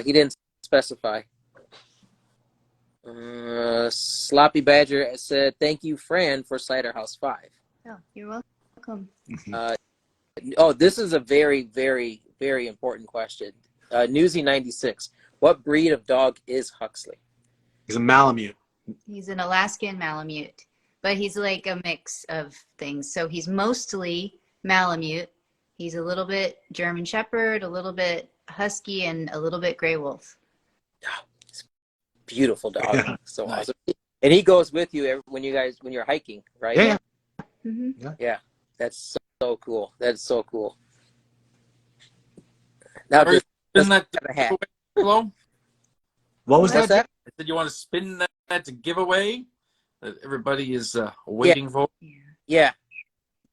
He didn't specify. Sloppy Badger said, "Thank you, Fran, for Cider House 5." Oh, you're welcome. This is a very, very, very important question. Newsy 96. What breed of dog is Huxley? He's a Malamute. He's an Alaskan Malamute, but he's like a mix of things. So he's mostly Malamute. He's a little bit German Shepherd, a little bit Husky, and a little bit Gray Wolf. beautiful dog. Yeah. So Nice. awesome. And he goes with you when you're hiking, right? Yeah. Mm-hmm. Yeah. That's so cool. That's so cool. Now Are you just spin that have a hat. giveaway, Angelo? What was What's that? that? I said you want to spin that to giveaway that everybody is waiting for. Yeah.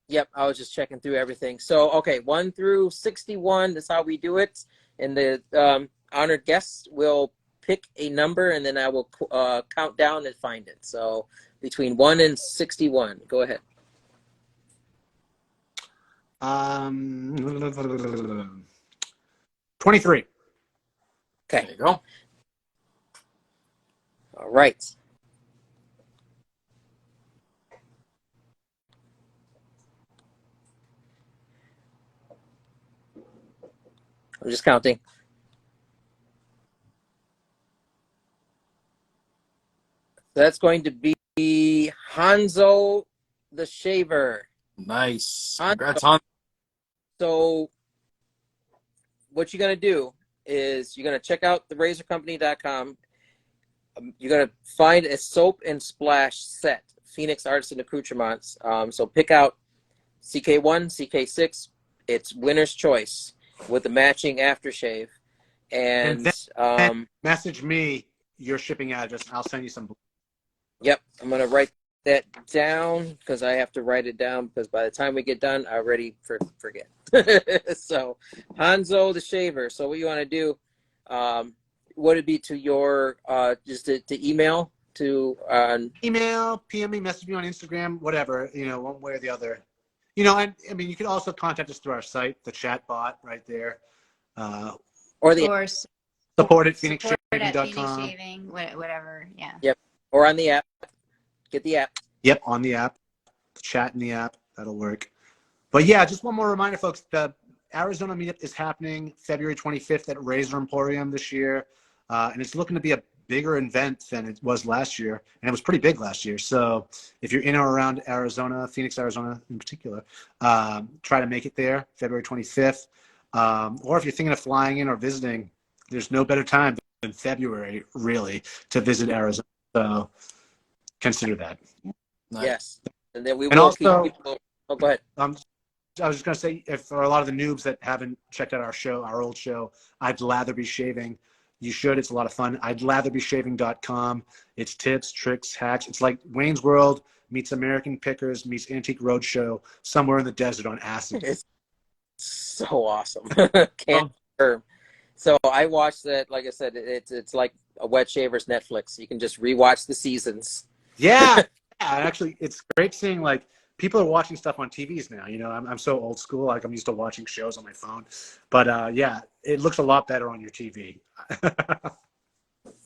Yep. I was just checking through everything. So, okay, 1 through 61. That's how we do it. And the honored guests will pick a number, and then I will count down and find it. So, between 1 and 61. Go ahead. 23. There Okay. you go. All right. I'm just counting. That's going to be Hanzo the Shaver. Nice. Hanzo. Congrats on. So what you're going to do is you're going to check out the razorcompany.com. You're going to find a soap and splash set, Phoenix Artisan Accoutrements. So pick out CK1, CK6. It's winner's choice with the matching aftershave. And then message me your shipping address, and I'll send you some. Yep, I'm going to write that down because I have to write it down because by the time we get done, I already forget. So, Hanzo the Shaver. So what you want to do, would it be to your, just to email to, Email, PM me, message me on Instagram, whatever, one way or the other. And I mean, you can also contact us through our site, the chat bot right there. or the, Or Support at support at Phoenix phoenixshaving.com. Shaving, whatever. Yeah. yep, or on the app. Get the app. Yep, on the app. Chat in the app. That'll work. But yeah, just one more reminder, folks. The Arizona meetup is happening February 25th at Razor Emporium this year. And it's looking to be a bigger event than it was last year. And it was pretty big last year. So if you're in or around Arizona, Phoenix, Arizona in particular, try to make it there February 25th. Or if you're thinking of flying in or visiting, there's no better time than February, really, to visit Arizona. So consider that. Nice. Yes. And then we And will also, keep people. Oh, go ahead. I was just going to say, if for a lot of the noobs that haven't checked out our old show, I'd Lather Be Shaving. You should. It's a lot of fun. I'd latherbeshaving.com. It's tips, tricks, hacks. It's like Wayne's World meets American Pickers meets Antique Roadshow somewhere in the desert on acid. It's so awesome. Can't confirm. So I watched that. Like I said, it's like a wet shaver's Netflix. You can just rewatch the seasons. Yeah. Actually, it's great seeing like people are watching stuff on TVs now. I'm so old school. Like I'm used to watching shows on my phone. But yeah, it looks a lot better on your TV.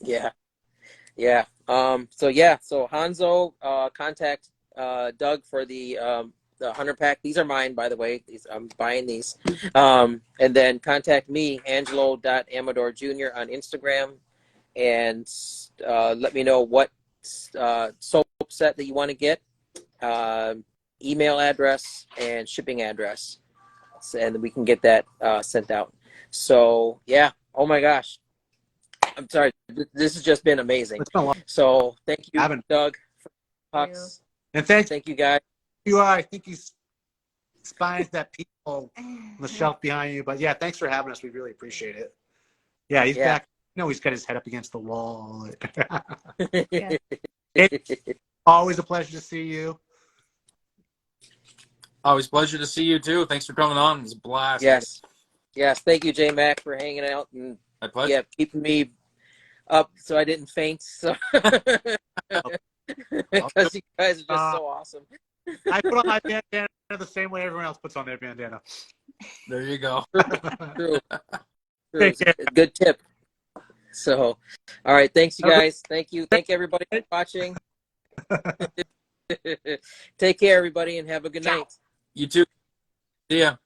Yeah. Yeah. So Hanzo, contact Doug for the 100-pack. These are mine, by the way. I'm buying these. And then contact me, Angelo.Amador Jr. on Instagram, and let me know what soap set that you want to get, email address, and shipping address, and we can get that sent out. So yeah. Oh my gosh. I'm sorry. This has just been amazing. It's been a lot. So thank you, Doug, for talks. And thank you guys. I think he's spying that people on the shelf behind you. But yeah, thanks for having us. We really appreciate it. Yeah, he's back. He's got his head up against the wall. It's always a pleasure to see you. Always a pleasure to see you too. Thanks for coming on. It was a blast. Yes. Thank you, J Mac, for hanging out and My pleasure. keeping me up so I didn't faint. So because you guys are just so awesome. I put on my bandana the same way everyone else puts on their bandana. There you go. True. Good tip. So, all right. Thanks, you guys. Thank you. Thank everybody for watching. Take care, everybody, and have a good night. You too. See ya.